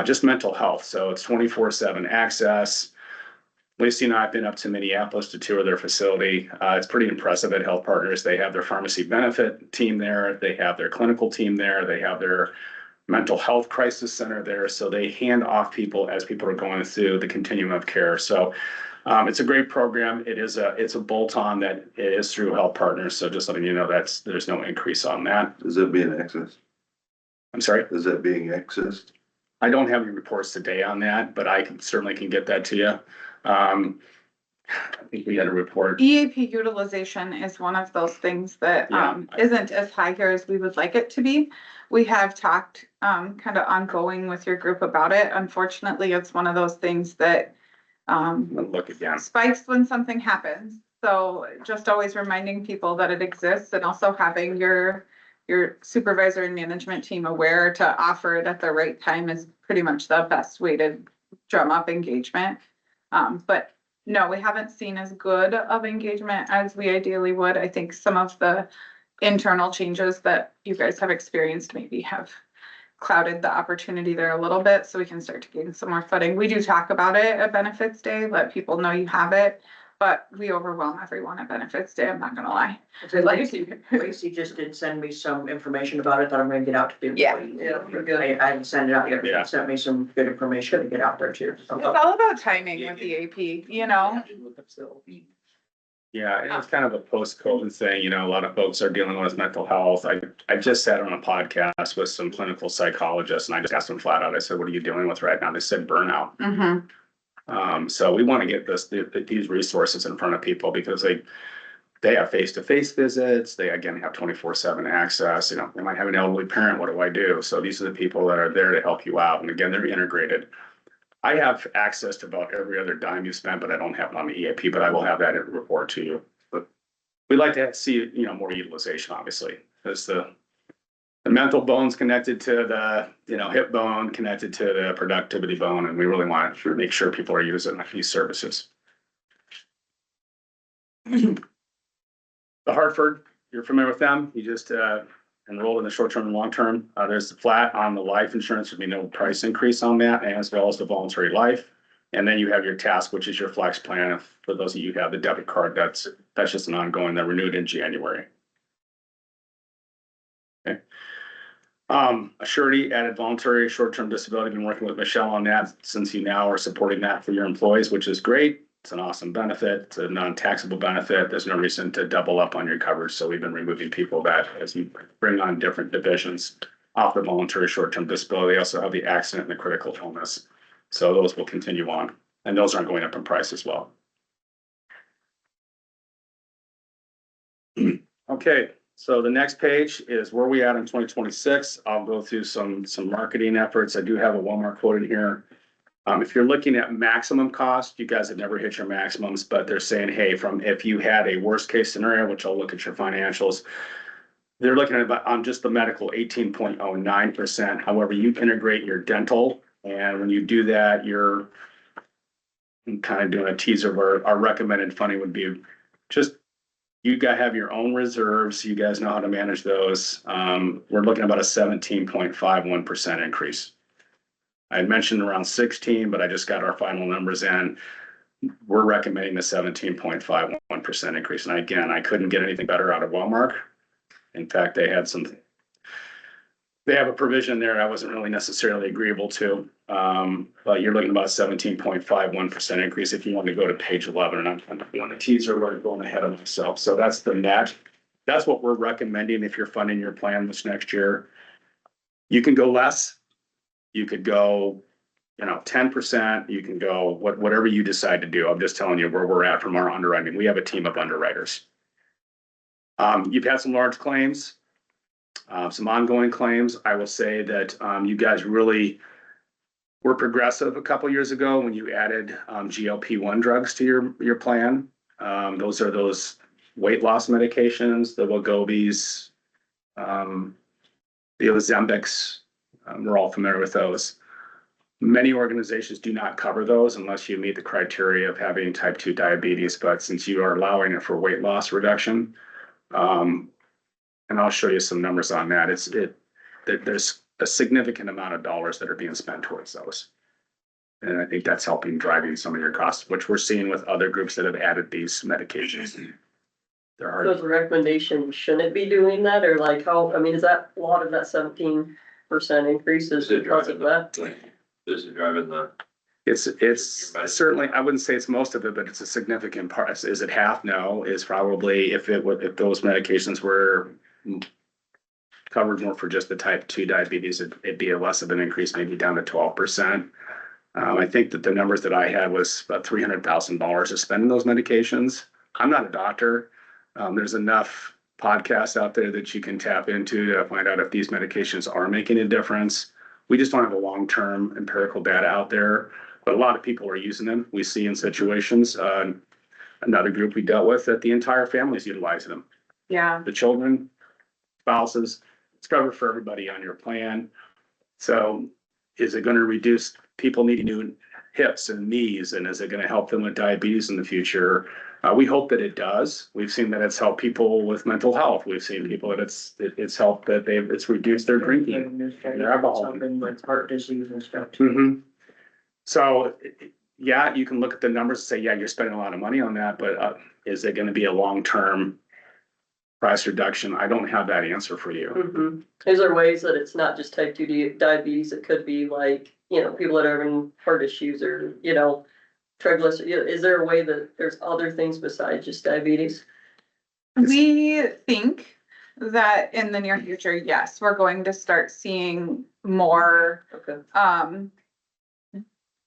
S12: just mental health. So it's 24/7 access. Lacey and I have been up to Minneapolis to tour their facility. It's pretty impressive at Health Partners. They have their pharmacy benefit team there. They have their clinical team there. They have their mental health crisis center there. So they hand off people as people are going through the continuum of care. So it's a great program. It's a bolt-on that is through Health Partners. So just letting you know there's no increase on that.
S1: Is it being accessed?
S12: I'm sorry.
S1: Is that being accessed?
S12: I don't have any reports today on that, but I certainly can get that to you. I think we had a report.
S11: EAP utilization is one of those things that isn't as high here as we would like it to be. We have talked kind of ongoing with your group about it. Unfortunately, it's one of those things that
S12: Look again.
S11: spikes when something happens. So just always reminding people that it exists and also having your supervisor and management team aware to offer it at the right time is pretty much the best way to drum up engagement. But no, we haven't seen as good of engagement as we ideally would. I think some of the internal changes that you guys have experienced maybe have clouded the opportunity there a little bit, so we can start to gain some more footing. We do talk about it at Benefits Day, let people know you have it, but we overwhelm everyone at Benefits Day, I'm not gonna lie.
S13: So Lacey just did send me some information about it that I'm gonna get out to the employees.
S2: Yeah, we're good.
S13: I haven't sent it out yet, but
S12: Yeah.
S13: she sent me some good information to get out there too.
S11: It's all about timing with the AP, you know?
S12: Yeah, and it's kind of a post-COVID thing, you know, a lot of folks are dealing with mental health. I just sat on a podcast with some clinical psychologists and I just asked them flat out, I said, what are you dealing with right now? They said burnout. So we want to get these resources in front of people because they have face-to-face visits. They again have 24/7 access. You know, they might have an elderly parent. What do I do? So these are the people that are there to help you out. And again, they're integrated. I have access to about every other dime you spent, but I don't have it on the EAP, but I will have that in report to you. But we'd like to see, you know, more utilization, obviously, because the mental bone's connected to the, you know, hip bone, connected to the productivity bone, and we really want to make sure people are using these services. The Hartford, you're familiar with them. You just enrolled in the short-term and long-term. There's the flat on the life insurance, there'd be no price increase on that, as well as the voluntary life. And then you have your task, which is your flex plan. For those of you who have the debit card, that's just an ongoing, that renewed in January. Okay. A surety added voluntary short-term disability. Been working with Michelle on that since you now are supporting that for your employees, which is great. It's an awesome benefit. It's a non-taxable benefit. There's no reason to double up on your coverage. So we've been removing people that as you bring on different divisions off the voluntary short-term disability. They also have the accident and the critical illness. So those will continue on and those aren't going up in price as well. Okay. So the next page is where we at in 2026. I'll go through some marketing efforts. I do have a Walmart quote in here. If you're looking at maximum cost, you guys have never hit your maximums, but they're saying, hey, from if you had a worst case scenario, which I'll look at your financials, they're looking at about on just the medical 18.09%. However, you integrate your dental, and when you do that, you're kind of doing a teaser where our recommended funding would be just you guys have your own reserves. You guys know how to manage those. We're looking at about a 17.51% increase. I had mentioned around 16, but I just got our final numbers in. We're recommending the 17.51% increase. And again, I couldn't get anything better out of Walmart. In fact, they have a provision there I wasn't really necessarily agreeable to. But you're looking at about 17.51% increase if you want to go to page 11. And I'm doing a teaser where I'm going ahead of myself. So that's the net. That's what we're recommending if you're funding your plan this next year. You can go less. You could go, 10%, you can go whatever you decide to do. I'm just telling you where we're at from our underwriting. We have a team of underwriters. You've had some large claims, some ongoing claims. I will say that you guys really were progressive a couple years ago when you added GLP-1 drugs to your plan. Those are those weight loss medications, the Wegovys, the Ozempics. We're all familiar with those. Many organizations do not cover those unless you meet the criteria of having type 2 diabetes. But since you are allowing it for weight loss reduction, and I'll show you some numbers on that, there's a significant amount of dollars that are being spent towards those. And I think that's helping driving some of your costs, which we're seeing with other groups that have added these medications. They're
S2: So as
S12: hard.
S2: a recommendation, shouldn't it be doing that or like how, is that a lot of that 17 percent increases
S8: Is it
S2: because of that.
S8: This is driving the.
S12: It's certainly, I wouldn't say it's most of it, but it's a significant part. Is it half? No, is probably if if those medications were covered more for just the type 2 diabetes, it'd be a less of an increase, maybe down to 12%. I think that the numbers that I had was about $300,000 to spend in those medications. I'm not a doctor. There's enough podcasts out there that you can tap into to find out if these medications are making a difference. We just don't have a long-term empirical data out there, but a lot of people are using them. We see in situations, another group we dealt with that the entire family is utilizing them.
S11: Yeah.
S12: The children, spouses, it's covered for everybody on your plan. So is it going to reduce people needing new hips and knees? And is it going to help them with diabetes in the future? We hope that it does. We've seen that it's helped people with mental health. We've seen people that it's helped that it's reduced their drinking, their alcohol.
S13: Something with heart disease and stuff.
S12: Mm-hmm. So, yeah, you can look at the numbers and say, yeah, you're spending a lot of money on that, but is it going to be a long-term price reduction? I don't have that answer for you.
S2: Mm-hmm. Is there ways that it's not just type 2 diabetes? It could be like, you know, people that are having heart issues or, you know, triglycerides. Is there a way that there's other things besides just diabetes?
S11: We think that in the near future, yes, we're going to start seeing more
S2: Okay.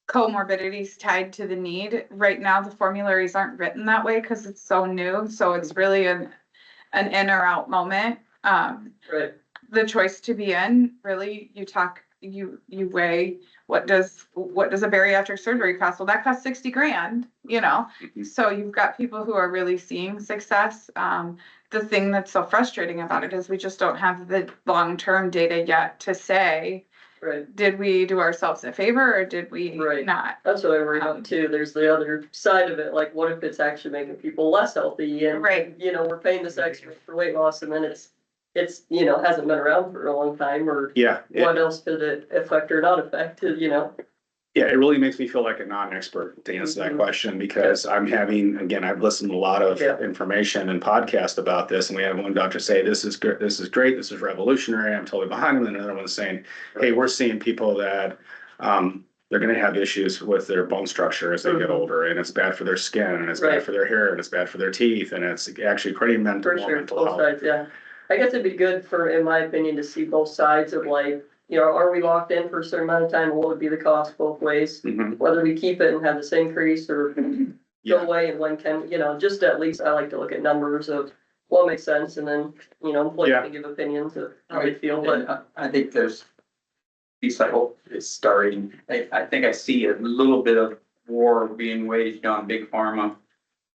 S11: comorbidities tied to the need. Right now, the formularies aren't written that way because it's so new. So it's really an in or out moment.
S2: Right.
S11: The choice to be in, really, you weigh what does a bariatric surgery cost? Well, that costs 60 grand, you know? So you've got people who are really seeing success. The thing that's so frustrating about it is we just don't have the long-term data yet to say,
S2: Right.
S11: did we do ourselves a favor or did we
S2: Right.
S11: not?
S2: That's what I worry about too. There's the other side of it. Like, what if it's actually making people less healthy and,
S11: Right.
S2: you know, we're paying this extra for weight loss and then it's, you know, hasn't been around for a long time or
S12: Yeah.
S2: what else could it affect or not affect, you know?
S12: Yeah, it really makes me feel like a non-expert to answer that question because I'm having, again, I've listened to a lot of information and podcasts about this, and we have one doctor say, this is good, this is great, this is revolutionary, I'm totally behind him, and another one saying, hey, we're seeing people that they're gonna have issues with their bone structure as they get older, and it's bad for their skin, and it's bad for their hair, and it's bad for their teeth, and it's actually creating
S2: For sure,
S12: mental
S2: both
S12: health.
S2: sides, yeah. I guess it'd be good for, in my opinion, to see both sides of like, you know, are we locked in for a certain amount of time? What would be the cost both ways?
S12: Mhm.
S2: Whether we keep it and have this increase or go
S12: Yeah.
S2: away and when can, you know, just at least I like to look at numbers of what makes sense and then, you know, employees can give opinions of how they feel, but.
S4: I think there's, piece I hope is starting. I think I see a little bit of war being waged on big pharma.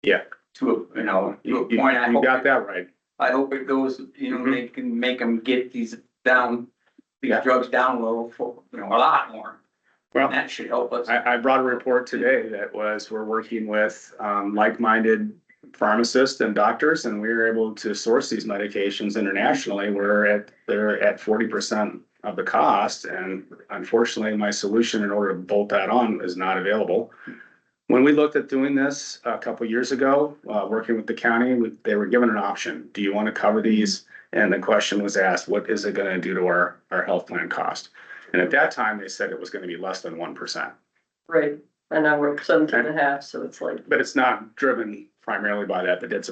S12: Yeah.
S4: To a, to a
S12: You
S4: point. I
S12: you
S4: hope
S12: got that right.
S4: I hope it goes, they can make them get these drugs down low for, a lot more.
S12: Well,
S4: That should help us.
S12: I brought a report today that was, we're working with like-minded pharmacists and doctors, and we were able to source these medications internationally. They're at 40% of the cost, and unfortunately, my solution in order to bolt that on is not available. When we looked at doing this a couple of years ago, working with the county, they were given an option. Do you want to cover these? And the question was asked, what is it going to do to our health plan cost? And at that time, they said it was going to be less than 1%.
S2: Right, and now we're 17.5, so it's like.
S12: But it's not driven primarily by that, but there's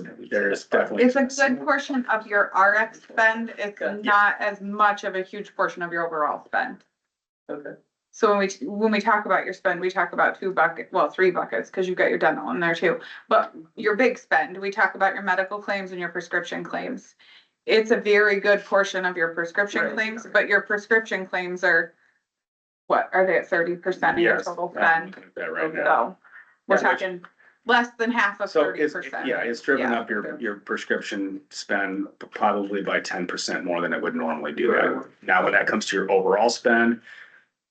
S12: definitely.
S11: It's a good portion of your RX spend. It's not as much of a huge portion of your overall spend.
S2: Okay.
S11: So when we talk about your spend, we talk about 3 buckets, because you've got your dental in there too. But your big spend, we talk about your medical claims and your prescription claims. It's a very good portion of your prescription claims, but your prescription claims are, what, are they at 30% of your total spend?
S12: Right now.
S11: So we're talking less than half of 30%.
S12: It's driven up your prescription spend probably by 10% more than it would normally do that. Now, when that comes to your overall spend,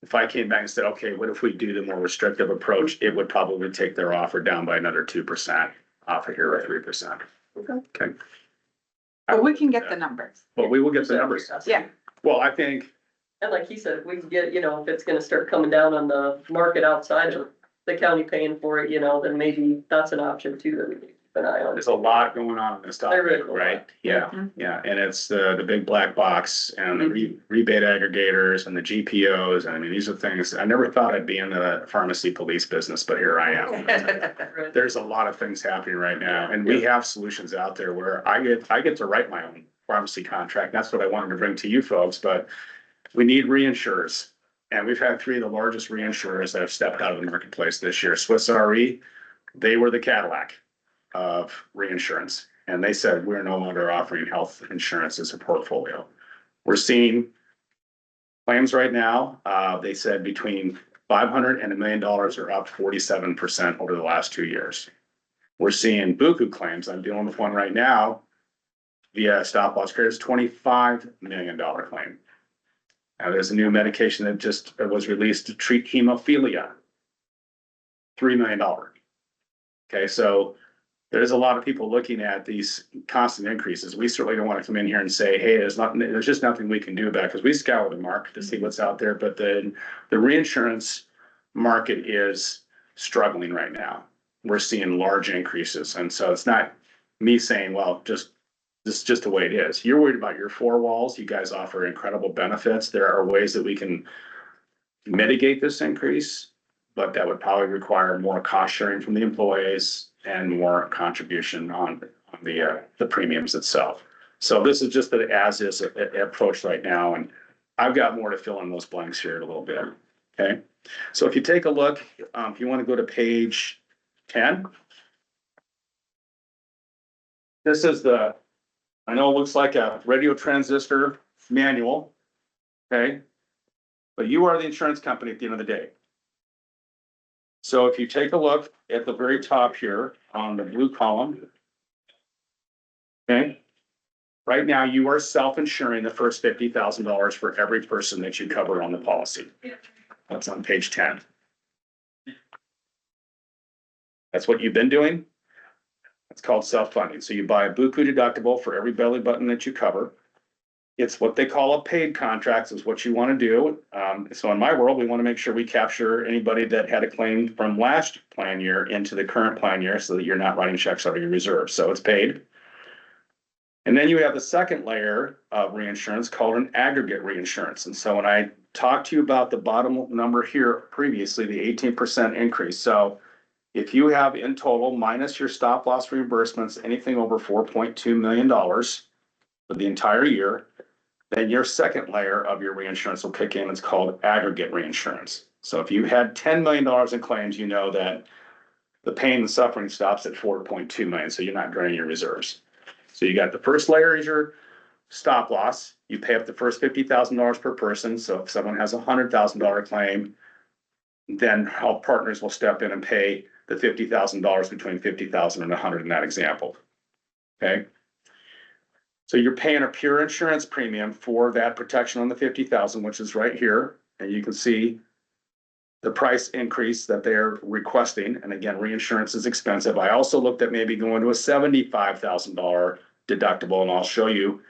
S12: if I came back and said, okay, what if we do the more restrictive approach, it would probably take their offer down by another 2% off of here or 3%. Okay.
S11: But we can get the numbers.
S12: But we will get the numbers.
S11: Yeah.
S12: Well, I think.
S2: And like he said, if we can get, if it's gonna start coming down on the market outside of the county paying for it, then maybe that's an option too that we an eye on.
S12: There's a lot going on in this
S2: There is
S12: topic,
S2: a lot.
S12: right? Yeah, yeah, and it's the big black box and the rebate aggregators and the GPOs. I mean, these are things, I never thought I'd be in the pharmacy police business, but here I am.
S2: Right.
S12: There's a lot of things happening right now, and we have solutions out there where I get to write my own pharmacy contract. That's what I wanted to bring to you folks, but we need reinsurers. And we've had 3 of the largest reinsurers that have stepped out of the marketplace this year. Swiss Re, they were the Cadillac of reinsurance. And they said, we're no longer offering health insurance as a portfolio. We're seeing claims right now, they said between 500 and $1 million are up 47% over the last 2 years. We're seeing buku claims. I'm dealing with one right now via stop loss carriers, $25 million claim. Now, there's a new medication that just was released to treat hemophilia, $3 million. Okay, so there's a lot of people looking at these constant increases. We certainly don't want to come in here and say, hey, there's just nothing we can do about it, because we scour the market to see what's out there. But the reinsurance market is struggling right now. We're seeing large increases. And so it's not me saying, well, this is just the way it is. You're worried about your 4 walls. You guys offer incredible benefits. There are ways that we can mitigate this increase, but that would probably require more cost sharing from the employees and more contribution on the premiums itself. So this is just the as is approach right now. And I've got more to fill in those blanks here in a little bit. Okay. So if you take a look, if you want to go to page 10, this is I know it looks like a radio transistor manual, okay? But you are the insurance company at the end of the day. So if you take a look at the very top here on the blue column, okay? Right now, you are self-insuring the first $50,000 for every person that you cover on the policy. That's on page 10. That's what you've been doing. It's called self-funding. So you buy a buku deductible for every belly button that you cover. It's what they call a paid contract, is what you want to do. So in my world, we want to make sure we capture anybody that had a claim from last plan year into the current plan year so that you're not writing checks out of your reserve. So it's paid. And then you have the second layer of reinsurance called an aggregate reinsurance. And so when I talked to you about the bottom number here previously, the 18% increase. So if you have in total, minus your stop loss reimbursements, anything over $4.2 million for the entire year, then your second layer of your reinsurance will kick in. It's called aggregate reinsurance. So if you had $10 million in claims, you know that the pain and suffering stops at $4.2 million. So you're not draining your reserves. So you got the first layer is your stop loss. You pay up the first $50,000 per person. So if someone has a $100,000 claim, then health partners will step in and pay the $50,000 between 50,000 and 100 in that example. Okay. So you're paying a pure insurance premium for that protection on the 50,000, which is right here. And you can see the price increase that they're requesting. And again, reinsurance is expensive. I also looked at maybe going to a $75,000 deductible, and I'll show you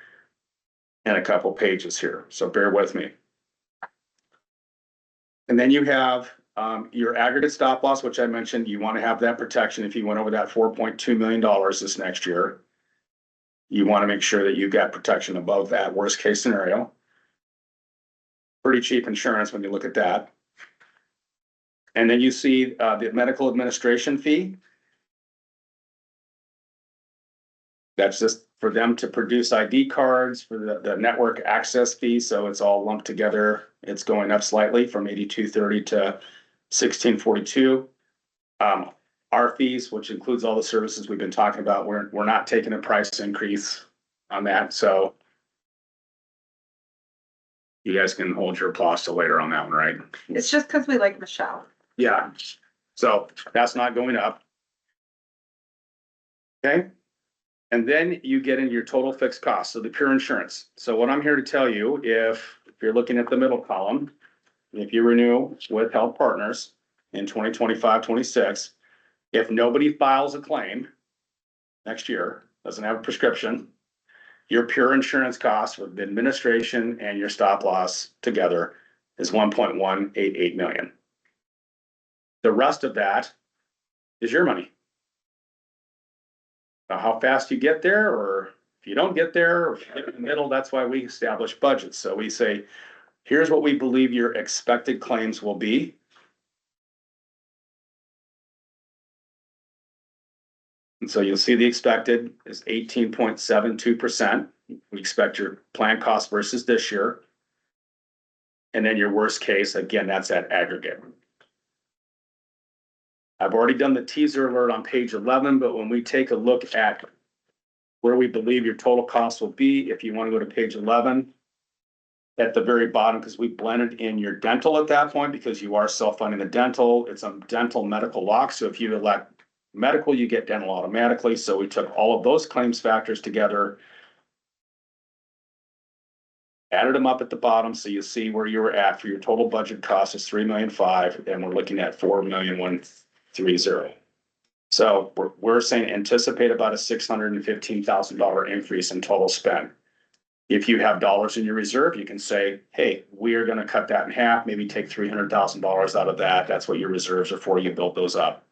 S12: in a couple pages here. So bear with me. And then you have your aggregate stop loss, which I mentioned. You want to have that protection if you went over that $4.2 million this next year. You want to make sure that you've got protection above that worst case scenario. Pretty cheap insurance when you look at that. And then you see the medical administration fee. That's just for them to produce ID cards for the network access fee. So it's all lumped together. It's going up slightly from $82.30 to $16.42. Our fees, which includes all the services we've been talking about, we're not taking a price increase on that. So you guys can hold your applause till later on that one, right?
S11: It's just because we like Michelle.
S12: Yeah. So that's not going up. Okay. And then you get into your total fixed cost, so the pure insurance. So what I'm here to tell you, if you're looking at the middle column, if you renew with Health Partners in 2025-26, if nobody files a claim next year, doesn't have a prescription, your pure insurance cost with the administration and your stop loss together is $1.188 million. The rest of that is your money. Now, how fast you get there, or if you don't get there, or if you get in the middle, that's why we establish budgets. So we say, here's what we believe your expected claims will be. And so you'll see the expected is 18.72%. We expect your plan cost versus this year. And then your worst case, again, that's at aggregate. I've already done the teaser alert on page 11, but when we take a look at where we believe your total cost will be, if you want to go to page 11, at the very bottom, because we blended in your dental at that point, because you are self-funding the dental, it's a dental medical lock. So if you elect medical, you get dental automatically. So we took all of those claims factors together, added them up at the bottom, so you see where you were at for your total budget cost is 3,500,000, and we're looking at 4,130,000. So we're saying anticipate about a $615,000 increase in total spend. If you have dollars in your reserve, you can say, hey, we are gonna cut that in half, maybe take $300,000 out of that. That's what your reserves are for. You build those up.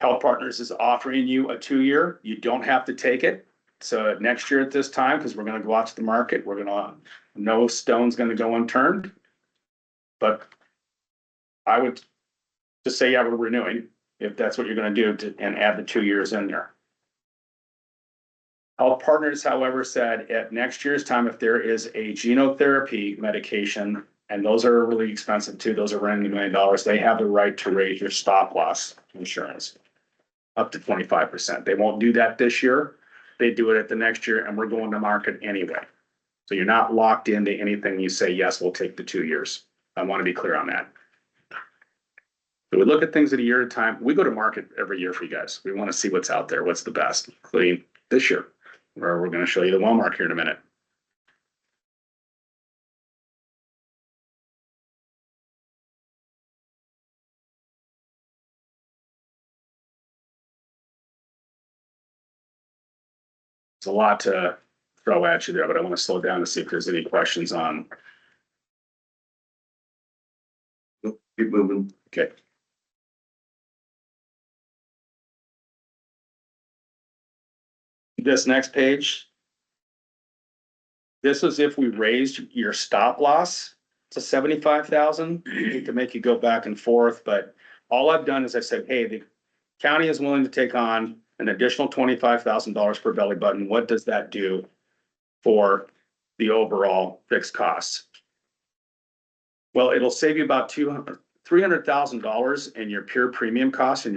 S12: Health Partners is offering you a 2-year. You don't have to take it. So next year at this time, because we're gonna go out to the market, no stone's gonna go unturned. But I would just say, yeah, we're renewing, if that's what you're gonna do, and add the 2 years in there. Health Partners, however, said at next year's time, if there is a genotherapy medication, and those are really expensive too, those are running $1 million, they have the right to raise your stop loss insurance up to 25%. They won't do that this year. They do it at the next year, and we're going to market anyway. So you're not locked into anything. You say, yes, we'll take the 2 years. I want to be clear on that. So we look at things at a year at a time. We go to market every year for you guys. We want to see what's out there, what's the best, including this year, where we're going to show you the Walmart here in a minute. It's a lot to throw at you there, but I want to slow down to see if there's any questions on.
S1: Keep moving.
S12: Okay. This next page. This is if we raised your stop loss to 75,000. I hate to make you go back and forth, but all I've done is I said, hey, the county is willing to take on an additional $25,000 per belly button. What does that do for the overall fixed costs? Well, it'll save you about $300,000 in your pure premium costs and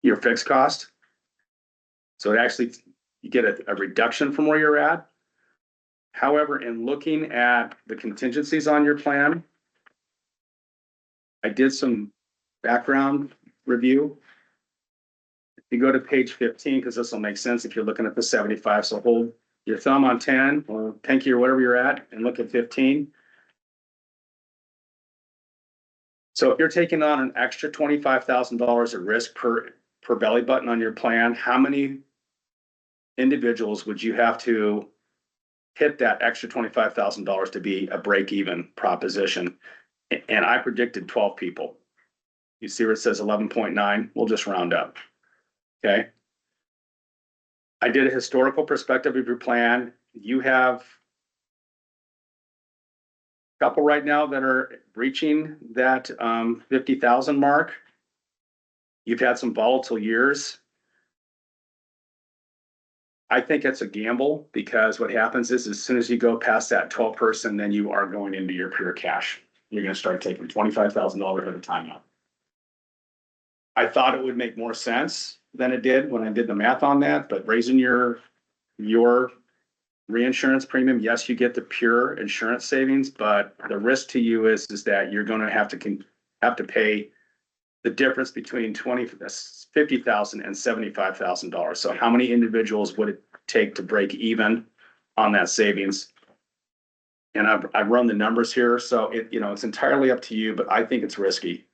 S12: your fixed cost. So it actually, you get a reduction from where you're at. However, in looking at the contingencies on your plan, I did some background review. If you go to page 15, because this will make sense if you're looking at the 75, so hold your thumb on 10 or pinky or whatever you're at and look at 15. So if you're taking on an extra $25,000 of risk per belly button on your plan, how many individuals would you have to hit that extra $25,000 to be a break-even proposition? And I predicted 12 people. You see where it says 11.9? We'll just round up. Okay. I did a historical perspective of your plan. You have a couple right now that are reaching that 50,000 mark. You've had some volatile years. I think it's a gamble, because what happens is as soon as you go past that 12 person, then you are going into your pure cash. You're going to start taking $25,000 at a time out. I thought it would make more sense than it did when I did the math on that, but raising your reinsurance premium, yes, you get the pure insurance savings, but the risk to you is that you're going to have to pay the difference between $50,000 and $75,000. So how many individuals would it take to break even on that savings? And I've run the numbers here, so it's entirely up to you, but I think it's risky.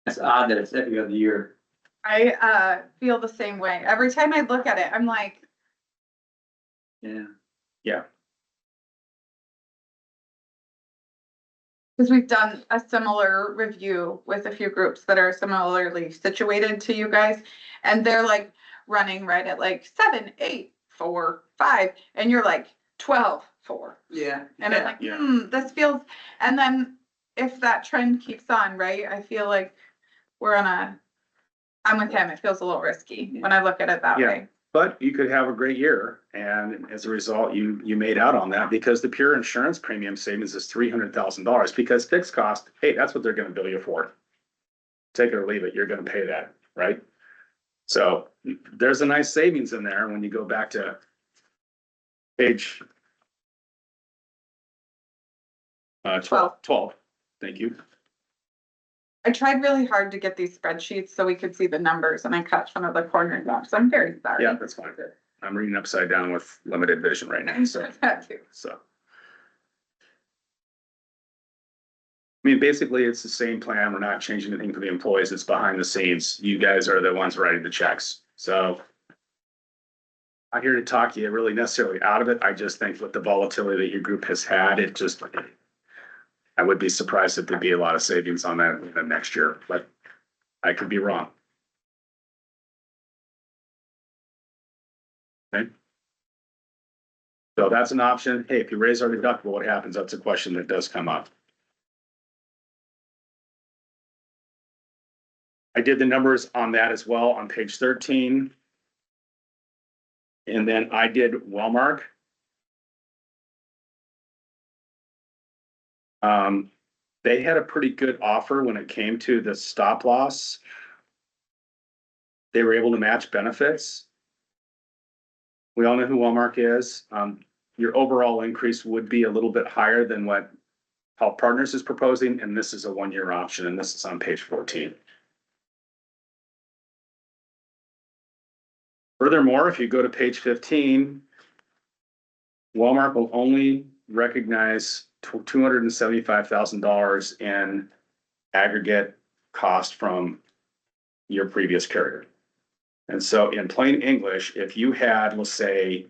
S4: It's odd that it's every other year.
S11: I feel the same way. Every time I look at it, I'm like,
S4: Yeah.
S12: Yeah.
S11: Cause we've done a similar review with a few groups that are similarly situated to you guys. And they're like running right at like 7, 8, 4, 5, and you're like 12, 4.
S4: Yeah.
S11: And I'm like,
S12: Yeah.
S11: this feels, and then if that trend keeps on, right, I feel like we're I'm with him, it feels a little risky when I look at it that
S12: Yeah.
S11: way.
S12: But you could have a great year, and as a result, you made out on that, because the pure insurance premium savings is $300,000, because fixed cost, hey, that's what they're gonna bill you for. Take it or leave it, you're gonna pay that, right? So there's a nice savings in there when you go back to page 12, thank you.
S11: I tried really hard to get these spreadsheets so we could see the numbers and I cut some of the corners off, so I'm very sorry.
S12: Yeah, that's fine. I'm reading upside down with limited vision right now, so.
S11: That too.
S12: So. I mean, basically, it's the same plan. We're not changing anything for the employees. It's behind the scenes. You guys are the ones writing the checks, so. I'm here to talk you really necessarily out of it. I just think with the volatility that your group has had, it just. I would be surprised if there'd be a lot of savings on that in the next year, but I could be wrong. Okay. So that's an option. Hey, if you raise our deductible, what happens? That's a question that does come up. I did the numbers on that as well on page 13. And then I did Wellmark. They had a pretty good offer when it came to the stop loss. They were able to match benefits. We all know who Wellmark is. Your overall increase would be a little bit higher than what Health Partners is proposing, and this is a one-year option, and this is on page 14. Furthermore, if you go to page 15, Walmart will only recognize $275,000 in aggregate cost from your previous carrier. And so in plain English, if you had, let's say,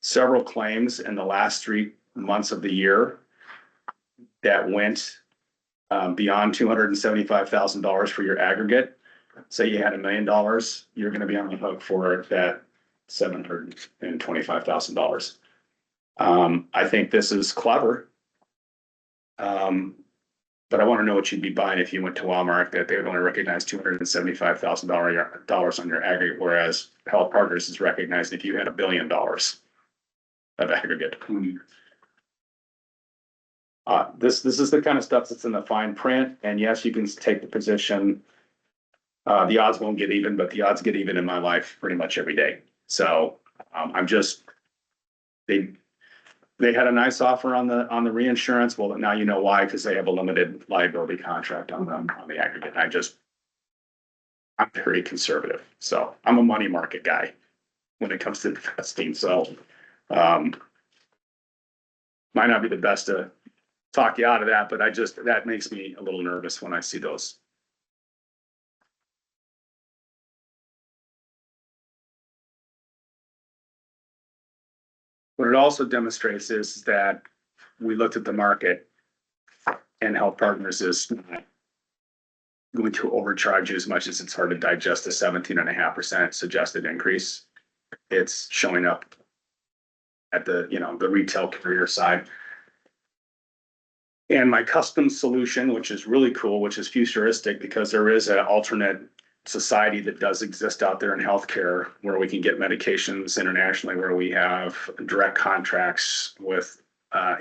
S12: several claims in the last 3 months of the year that went beyond $275,000 for your aggregate, say you had $1 million, you're gonna be on the hook for that $725,000. I think this is clever. But I want to know what you'd be buying if you went to Walmart, that they would only recognize $275,000 on your aggregate, whereas Health Partners is recognized if you had $1 billion of aggregate. This is the kind of stuff that's in the fine print, and yes, you can take the position. The odds won't get even, but the odds get even in my life pretty much every day. So I'm just, they had a nice offer on the reinsurance. Well, now you know why, because they have a limited liability contract on the aggregate. I'm very conservative, so I'm a money market guy when it comes to investing. So might not be the best to talk you out of that, but that makes me a little nervous when I see those. What it also demonstrates is that we looked at the market and Health Partners is going to overcharge you as much as it's hard to digest the 17.5% suggested increase. It's showing up at the retail carrier side. And my custom solution, which is really cool, which is futuristic, because there is an alternate society that does exist out there in healthcare where we can get medications internationally, where we have direct contracts with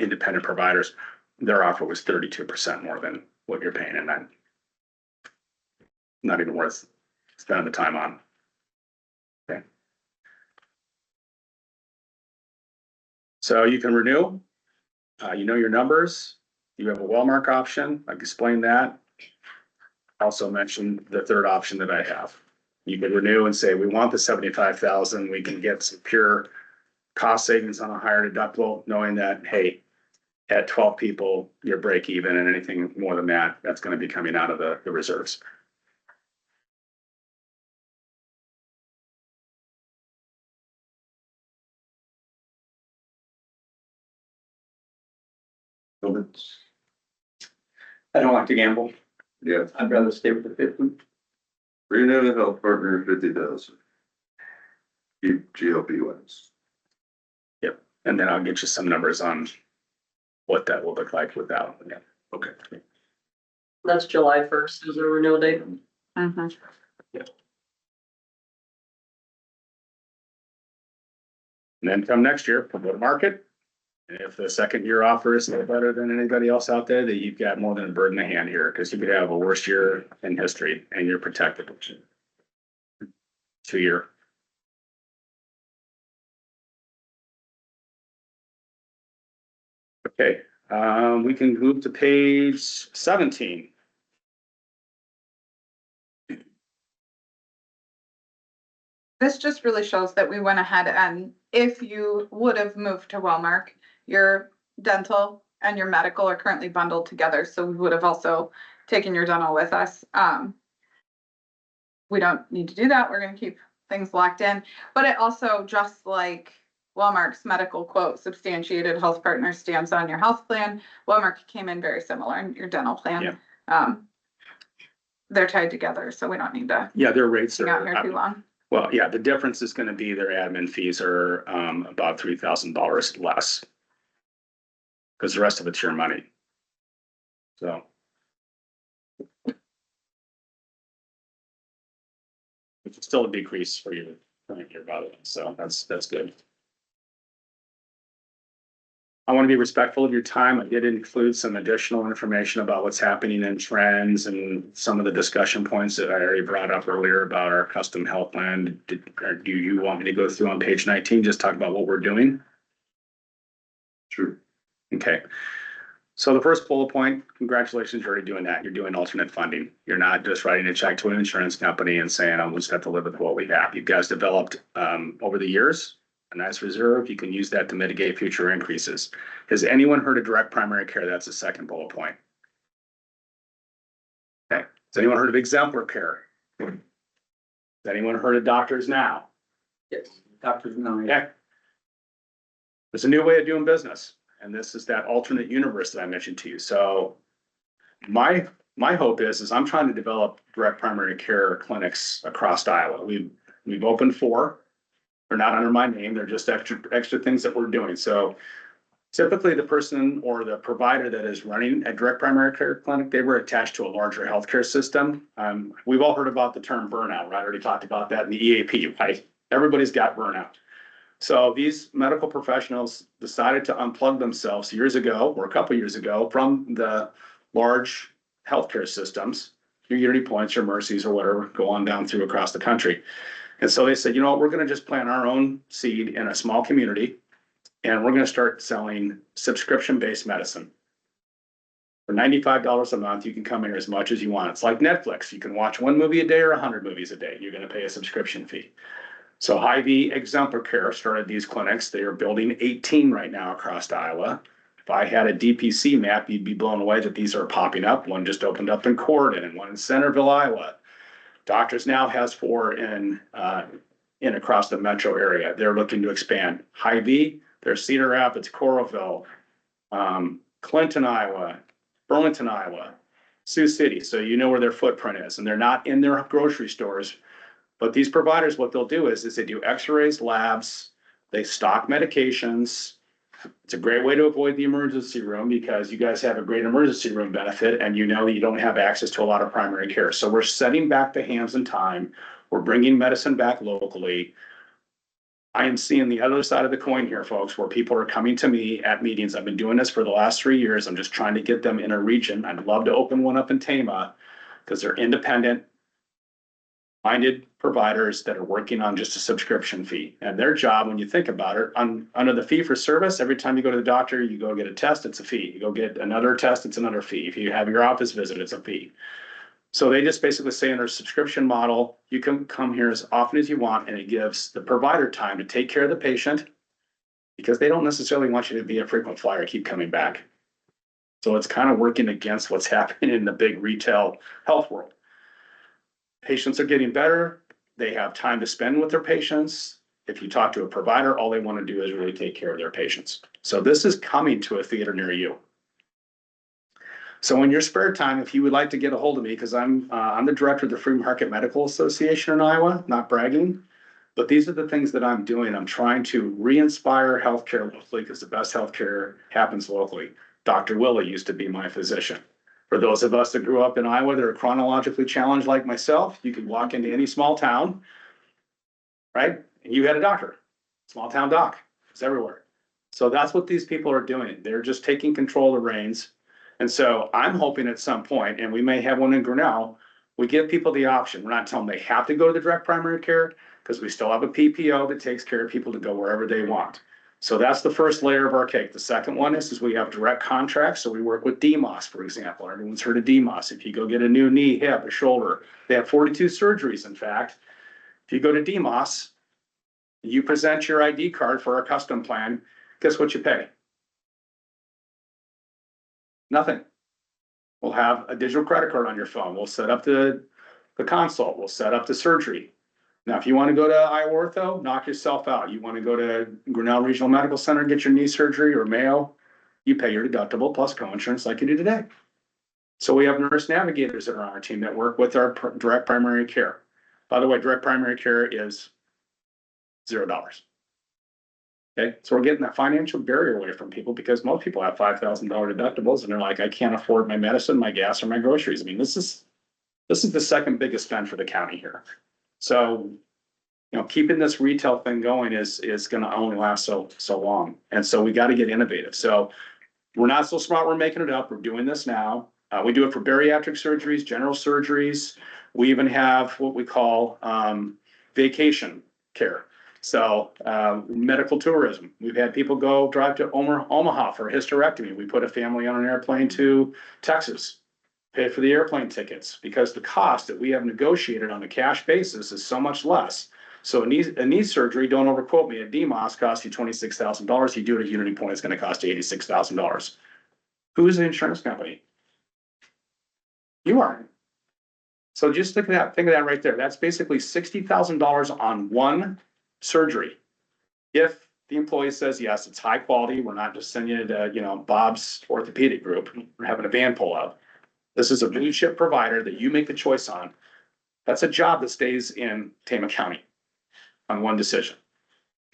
S12: independent providers. Their offer was 32% more than what you're paying, and that not even worth spending the time on. Okay. So you can renew, you know your numbers, you have a Wellmark option, I explained that. Also mentioned the third option that I have. You can renew and say, we want the 75,000, we can get some pure cost savings on a higher deductible, knowing that, hey, at 12 people, you're break even, and anything more than that, that's gonna be coming out of the reserves.
S1: Comments?
S4: I don't like to gamble.
S1: Yeah,
S4: I'd rather stay with the 50.
S1: Renew Health Partner 50,000. Keep GLP ones.
S12: And then I'll get you some numbers on what that will look like without. Yeah.
S1: Okay.
S2: That's July first is the renewal date.
S11: Mhm.
S12: And then come next year, we'll go to market. And if the second year offer is no better than anybody else out there, that you've got more than a bird in the hand here, because you could have a worst year in history and you're protected. 2 year. Okay, we can move to page 17.
S11: This just really shows that we went ahead and if you would have moved to Wellmark, your dental and your medical are currently bundled together. So we would have also taken your dental with us. We don't need to do that. We're gonna keep things locked in. But it also, just like Wellmark's medical quote substantiated health partner stamps on your health plan, Wellmark came in very similar in your dental plan. They're tied together, so we don't need to
S12: Yeah, their rates
S11: hang out here
S12: are,
S11: too long.
S12: well, yeah, the difference is gonna be their admin fees are, about $3,000 less. Cause the rest of it's your money. So. It's still a decrease for your value, so that's good. I want to be respectful of your time. I did include some additional information about what's happening in trends and some of the discussion points that I already brought up earlier about our custom health plan. Or do you want me to go through on page 19, just talk about what we're doing?
S1: Sure.
S12: Okay. So the first bullet point, congratulations, you're already doing that. You're doing alternate funding. You're not just writing a check to an insurance company and saying, I'm just have to live with what we have. You guys developed over the years a nice reserve. You can use that to mitigate future increases. Has anyone heard of direct primary care? That's the second bullet point. Okay. Has anyone heard of exemplar care? Has anyone heard of Doctors Now?
S2: Yes.
S4: Doctors know.
S12: Okay. There's a new way of doing business. And this is that alternate universe that I mentioned to you. So my hope is I'm trying to develop direct primary care clinics across Iowa. We've opened 4. They're not under my name. They're just extra things that we're doing. So typically the person or the provider that is running a direct primary care clinic, they were attached to a larger healthcare system. We've all heard about the term burnout, right? I already talked about that in the EAP, right? Everybody's got burnout. So these medical professionals decided to unplug themselves years ago, or a couple years ago, from the large healthcare systems, your Unity Points, your Mercies, or whatever, go on down through across the country. And so they said, you know what, we're going to just plant our own seed in a small community, and we're going to start selling subscription-based medicine. For $95 a month, you can come here as much as you want. It's like Netflix. You can watch 1 movie a day or 100 movies a day. You're going to pay a subscription fee. So Hy-Vee Exemplar Care started these clinics. They are building 18 right now across Iowa. If I had a DPC map, you'd be blown away that these are popping up. One just opened up in Corydon and one in Centerville, Iowa. Doctors Now has 4 in across the metro area. They're looking to expand. Hy-Vee, there's Cedar Rapids, Coralville, Clinton, Iowa, Burlington, Iowa, Sioux City. So you know where their footprint is, and they're not in their grocery stores. But these providers, what they'll do is they do x-rays, labs, they stock medications. It's a great way to avoid the emergency room because you guys have a great emergency room benefit and you know you don't have access to a lot of primary care. So we're setting back the hands and time. We're bringing medicine back locally. I am seeing the other side of the coin here, folks, where people are coming to me at meetings. I've been doing this for the last 3 years. I'm just trying to get them in a region. I'd love to open one up in Tama because they're independent minded providers that are working on just a subscription fee. And their job, when you think about it, under the fee for service, every time you go to the doctor, you go get a test, it's a fee. You go get another test, it's another fee. If you have your office visit, it's a fee. So they just basically say in their subscription model, you can come here as often as you want, and it gives the provider time to take care of the patient because they don't necessarily want you to be a frequent flyer, keep coming back. So it's kind of working against what's happening in the big retail health world. Patients are getting better. They have time to spend with their patients. If you talk to a provider, all they want to do is really take care of their patients. So this is coming to a theater near you. So in your spare time, if you would like to get a hold of me, because I'm the director of the Free Market Medical Association in Iowa, not bragging. But these are the things that I'm doing. I'm trying to re-inspire healthcare locally because the best healthcare happens locally. Dr. Willie used to be my physician. For those of us that grew up in Iowa that are chronologically challenged like myself, you could walk into any small town, right? And you had a doctor, small town doc, it's everywhere. So that's what these people are doing. They're just taking control of the reins. And so I'm hoping at some point, and we may have one in Grinnell, we give people the option. We're not telling them they have to go to the direct primary care, because we still have a PPO that takes care of people to go wherever they want. So that's the first layer of our cake. The second one is we have direct contracts. So we work with DMOS, for example. Everyone's heard of DMOS. If you go get a new knee, hip, a shoulder, they have 42 surgeries, in fact. If you go to DMOS, you present your ID card for our custom plan, guess what you pay? Nothing. We'll have a digital credit card on your phone. We'll set up the consult. We'll set up the surgery. Now, if you want to go to Iowa Ortho, knock yourself out. You want to go to Grinnell Regional Medical Center, get your knee surgery, or Mayo, you pay your deductible plus co-insurance like you do today. So we have nurse navigators that are on our team that work with our direct primary care. By the way, direct primary care is $0. Okay, so we're getting that financial barrier away from people because most people have $5,000 deductibles and they're like, I can't afford my medicine, my gas, or my groceries. I mean, this is the second biggest spend for the county here. So, keeping this retail thing going is going to only last so long. And so we got to get innovative. So we're not so smart. We're making it up. We're doing this now. We do it for bariatric surgeries, general surgeries. We even have what we call vacation care. So medical tourism. We've had people drive to Omaha for a hysterectomy. We put a family on an airplane to Texas. Pay for the airplane tickets because the cost that we have negotiated on a cash basis is so much less. So a knee surgery, don't overquote me, at DMOS costs you $26,000. You do it at Unity Point, it's going to cost you $86,000. Who is the insurance company? You are. So just think of that right there. That's basically $60,000 on one surgery. If the employee says, yes, it's high quality, we're not just sending you to, Bob's orthopedic group, we're having a van pull out. This is a blue chip provider that you make the choice on. That's a job that stays in Tama County on one decision.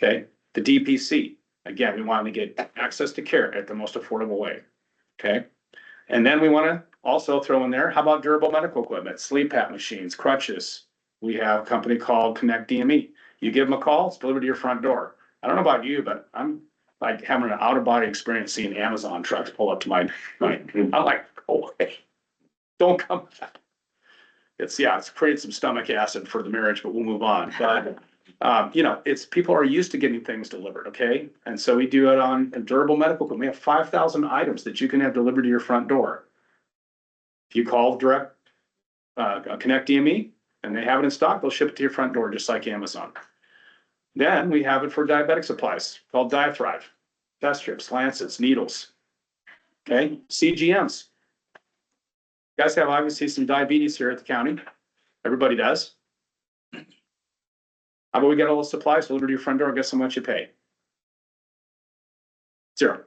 S12: Okay. The DPC, again, we want to get access to care at the most affordable way. Okay. And then we want to also throw in there, how about durable medical equipment, sleep app machines, crutches. We have a company called Connect DME. You give them a call, it's delivered to your front door. I don't know about you, but I'm like having an out of body experience seeing Amazon trucks pull up to my I'm like, oh, hey. Don't come back. It's created some stomach acid for the marriage, but we'll move on. But, it's people are used to getting things delivered. Okay. And so we do it on durable medical equipment. We have 5,000 items that you can have delivered to your front door. If you call direct, Connect DME and they have it in stock, they'll ship it to your front door, just like Amazon. Then we have it for diabetic supplies called DiaThrive, test strips, lancets, needles. Okay. CGMs. You guys have obviously some diabetes here at the county. Everybody does. How about we get all the supplies delivered to your front door? Guess how much you pay? $0.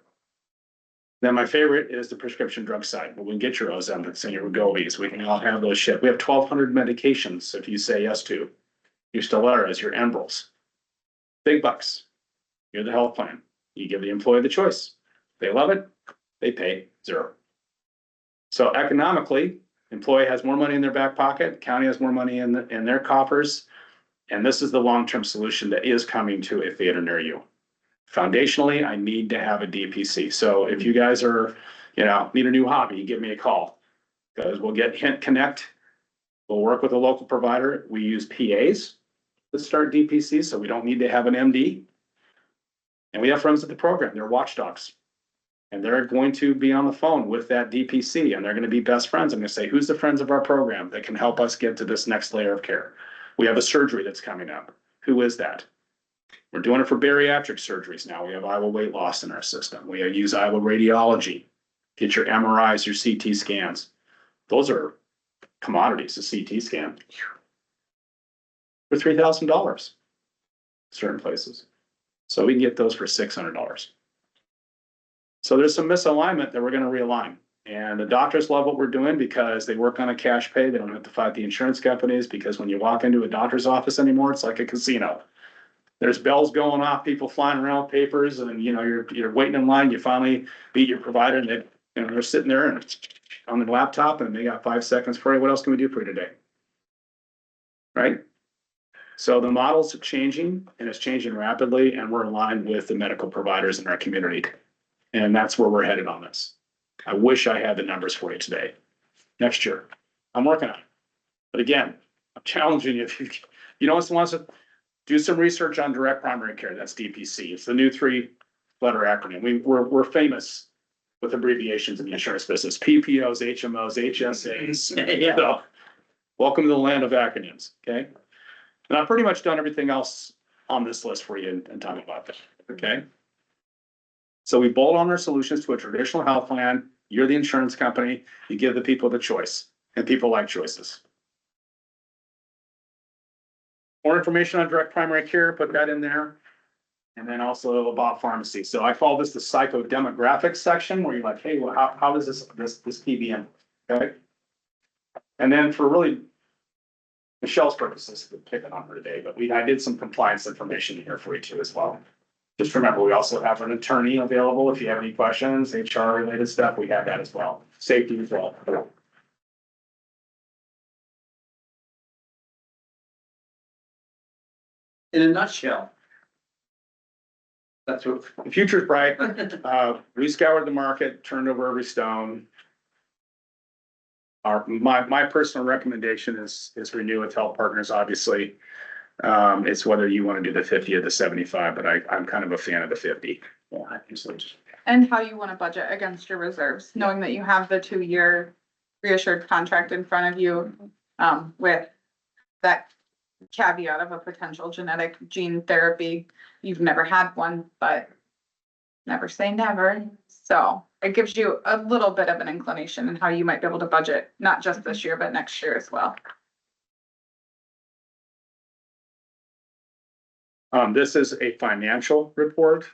S12: Then my favorite is the prescription drug side. Well, we can get your Ozempics and your Wegovys. We can all have those shipped. We have 1,200 medications if you say yes to. Your Stellaras, your Enbrels. Big bucks. You're the health plan. You give the employee the choice. They love it. They pay $0. So economically, employee has more money in their back pocket, county has more money in their coffers, and this is the long-term solution that is coming to a theater near you. Foundationally, I need to have a DPC. So if you guys are, need a new hobby, give me a call because we'll get Hint Connect. We'll work with a local provider. We use PAs to start DPC, so we don't need to have an MD. And we have friends at the program. They're watchdogs. And they're going to be on the phone with that DPC and they're going to be best friends. I'm going to say, who's the friends of our program that can help us get to this next layer of care? We have a surgery that's coming up. Who is that? We're doing it for bariatric surgeries now. We have Iowa weight loss in our system. We use Iowa radiology. Get your MRIs, your CT scans. Those are commodities, a CT scan. For $3,000, certain places. So we can get those for $600. So there's some misalignment that we're going to realign. And the doctors love what we're doing because they work on a cash pay. They don't have to fight the insurance companies, because when you walk into a doctor's office anymore, it's like a casino. There's bells going off, people flying around with papers, and you know, you're waiting in line, you finally beat your provider, and they, you know, they're sitting there and on their laptop, and they got 5 seconds for you. What else can we do for you today? Right? So the models are changing, and it's changing rapidly, and we're aligned with the medical providers in our community. And that's where we're headed on this. I wish I had the numbers for you today. Next year, I'm working on it. But again, I'm challenging you. If you know, someone wants to do some research on direct primary care, that's DPC. It's the new 3-letter acronym. We're famous with abbreviations in the insurance business: PPOs, HMOs, HSAs.
S4: Yeah.
S12: So, welcome to the land of acronyms, okay? And I've pretty much done everything else on this list for you and talk about that, okay? So we bolt on our solutions to a traditional health plan. You're the insurance company. You give the people the choice, and people like choices. More information on direct primary care, put that in there. And then also about pharmacy. So I call this the psychodemographics section, where you're like, hey, well, how does this PBM, okay? And then for really Michelle's purposes, we're picking on her today, but I did some compliance information here for you too as well. Just remember, we also have an attorney available if you have any questions, HR related stuff, we have that as well. Safety as well.
S4: In a nutshell. That's what.
S12: The future's bright. We scoured the market, turned over every stone. My personal recommendation is renew with Health Partners, obviously. It's whether you want to do the 50 or the 75, but I'm kind of a fan of the 50. Yeah, I think so.
S11: And how you want to budget against your reserves, knowing that you have the 2-year reassured contract in front of you, with that caveat of a potential genetic gene therapy. You've never had one, but never say never. So it gives you a little bit of an inclination in how you might be able to budget, not just this year, but next year as well.
S12: This is a financial report.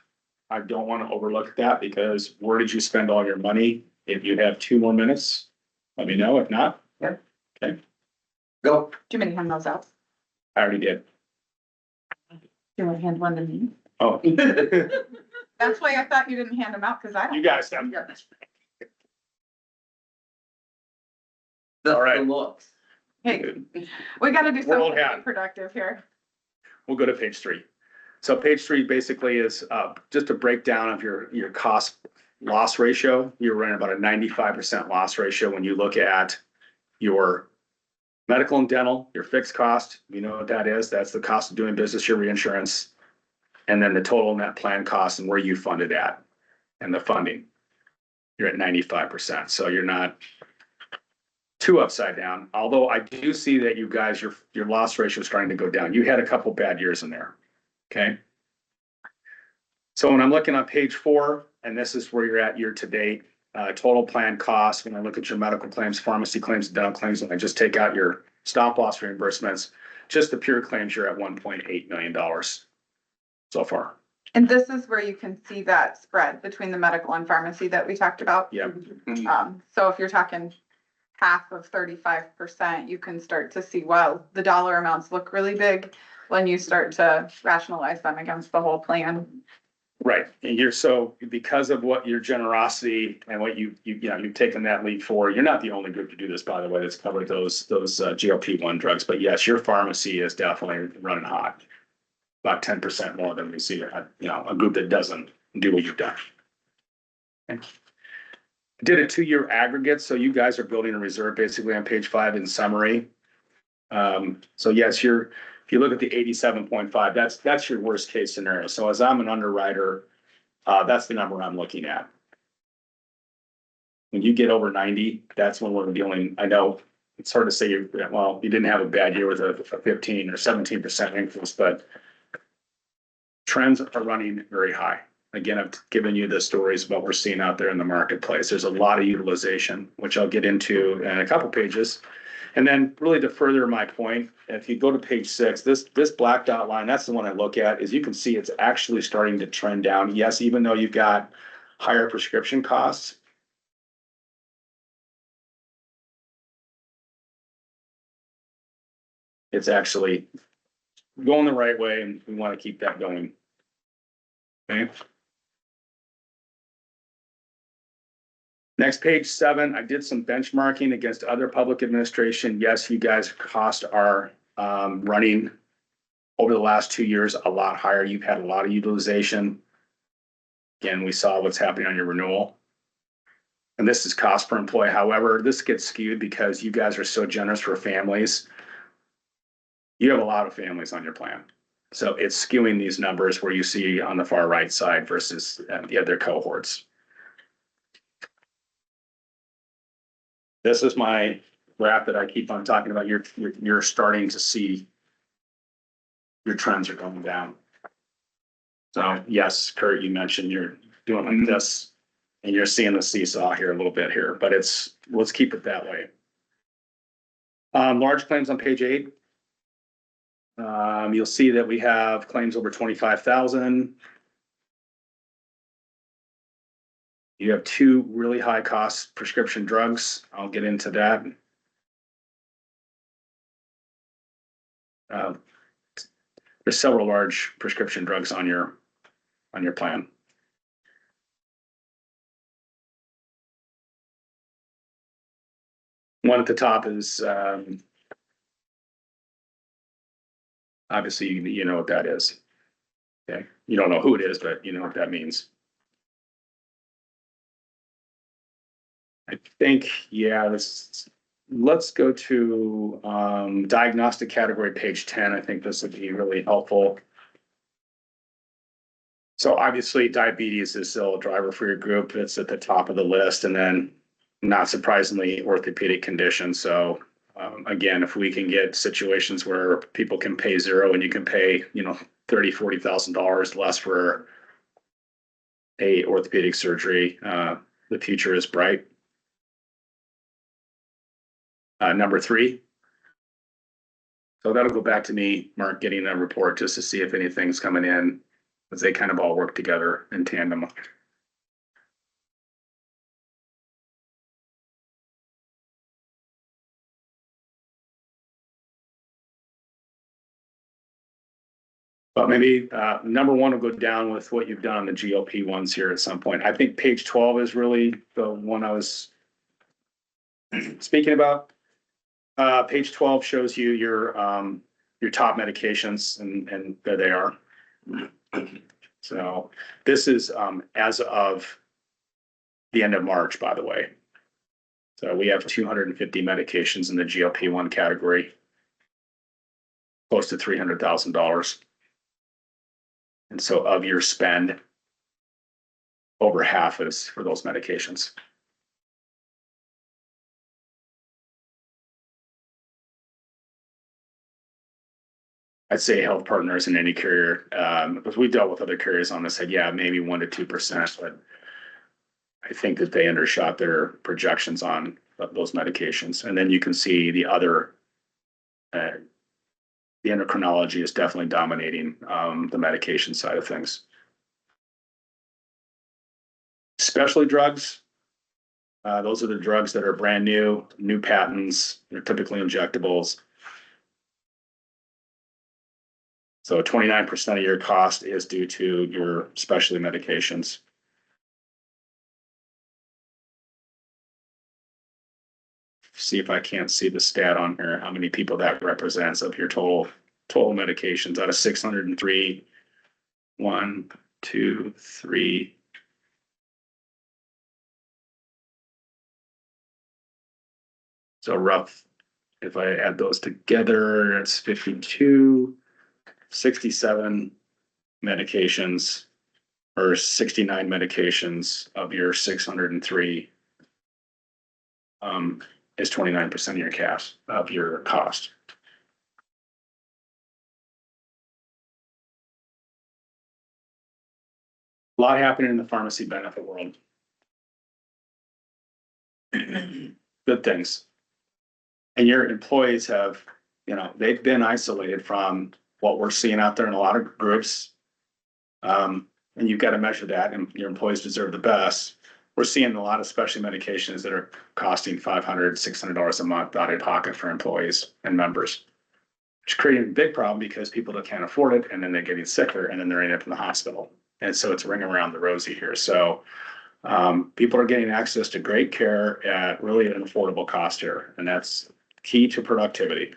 S12: I don't want to overlook that, because where did you spend all your money? If you have 2 more minutes, let me know. If not,
S4: Yeah.
S12: Okay.
S4: Go.
S11: Do you want me to hand those out?
S12: I already did.
S11: Do you want to hand one to me?
S12: Oh,
S11: That's why I thought you didn't hand them out, because I
S12: you
S11: don't.
S12: guys have.
S4: The
S12: All right.
S4: looks.
S11: Hey, we gotta do
S12: World
S11: something to
S12: hat.
S11: be productive here.
S12: We'll go to page 3. So page 3 basically is just a breakdown of your cost loss ratio. You're running about a 95% loss ratio when you look at your medical and dental, your fixed cost. You know what that is? That's the cost of doing business, your reinsurance, and then the total net plan cost and where you fund it at, and the funding. You're at 95%, so you're not too upside down. Although I do see that you guys, your loss ratio is starting to go down. You had a couple bad years in there. Okay. So when I'm looking on page 4, and this is where you're at year to date, total plan costs, when I look at your medical claims, pharmacy claims, dental claims, and I just take out your stop loss reimbursements, just the pure claims, you're at $1.8 million so far.
S11: And this is where you can see that spread between the medical and pharmacy that we talked about.
S12: Yep.
S11: So if you're talking half of 35%, you can start to see, well, the dollar amounts look really big when you start to rationalize them against the whole plan.
S12: Right. And because of what your generosity and what you've taken that lead for, you're not the only group to do this, by the way, that's covered those GLP-1 drugs. But yes, your pharmacy is definitely running hot. About 10% more than we see, a group that doesn't do what you've done. Okay. Did a 2-year aggregate, so you guys are building a reserve basically on page 5 in summary. So yes, if you look at the 87.5, that's your worst case scenario. So as I'm an underwriter, that's the number I'm looking at. When you get over 90, that's when we're dealing. I know it's hard to say you didn't have a bad year with a 15 or 17% increase, but trends are running very high. Again, I've given you the stories about what we're seeing out there in the marketplace. There's a lot of utilization, which I'll get into in a couple pages. And then really to further my point, if you go to page 6, this black dot line, that's the one I look at, is you can see it's actually starting to trend down. Yes, even though you've got higher prescription costs, it's actually going the right way, and we want to keep that going. Okay. Next, page 7, I did some benchmarking against other public administration. Yes, you guys' costs are running over the last 2 years a lot higher. You've had a lot of utilization. Again, we saw what's happening on your renewal. And this is cost per employee. However, this gets skewed because you guys are so generous for families. You have a lot of families on your plan. So it's skewing these numbers where you see on the far right side versus the other cohorts. This is my graph that I keep on talking about. You're starting to see your trends are going down. So yes, Kurt, you mentioned you're doing like this and you're seeing the seesaw here a little bit here, but let's keep it that way. Large claims on page 8. You'll see that we have claims over 25,000. You have 2 really high cost prescription drugs. I'll get into that. There's several large prescription drugs on your plan. One at the top is obviously you know what that is. Okay, you don't know who it is, but you know what that means. I think, yeah, let's go to diagnostic category, page 10. I think this would be really helpful. So obviously diabetes is still a driver for your group. It's at the top of the list. And then not surprisingly, orthopedic conditions. So again, if we can get situations where people can pay 0 and you can pay, $30,000, $40,000 less for a orthopedic surgery, the future is bright. Number 3. So that'll go back to me, Mark, getting a report just to see if anything's coming in, as they kind of all work together in tandem. But maybe number 1 will go down with what you've done on the GLP-1s here at some point. I think page 12 is really the one I was speaking about. Page 12 shows you your top medications, and there they are. So this is as of the end of March, by the way. So we have 250 medications in the GLP-1 category, close to $300,000. And so of your spend, over half is for those medications. I'd say health partners in any carrier, because we dealt with other carriers on this, said, yeah, maybe 1% to 2%, but I think that they undershot their projections on those medications. And then you can see the other, the endocrinology is definitely dominating the medication side of things. Specialty drugs, those are the drugs that are brand new patents. They're typically injectables. So 29% of your cost is due to your specialty medications. See if I can't see the stat on here, how many people that represents of your total medications out of 603. 1, 2, 3. So rough, if I add those together, it's 52. 67 medications, or 69 medications of your 603 is 29% of your cost. A lot happening in the pharmacy benefit world. Good things. And your employees have, they've been isolated from what we're seeing out there in a lot of groups. And you've got to measure that, and your employees deserve the best. We're seeing a lot of specialty medications that are costing $500, $600 a month out of pocket for employees and members. It's creating a big problem because people that can't afford it and then they're getting sicker and then they're ending up in the hospital. And so it's ringing around the rosy here. So people are getting access to great care at really an affordable cost here, and that's key to productivity.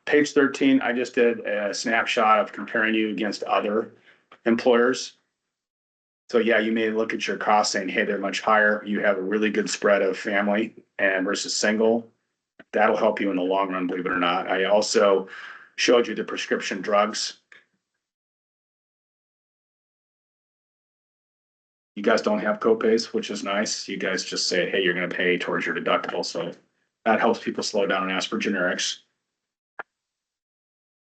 S12: Page 13, I just did a snapshot of comparing you against other employers. So yeah, you may look at your costs saying, hey, they're much higher. You have a really good spread of family and versus single. That'll help you in the long run, believe it or not. I also showed you the prescription drugs. You guys don't have copays, which is nice. You guys just say, hey, you're gonna pay towards your deductible. So that helps people slow down and ask for generics.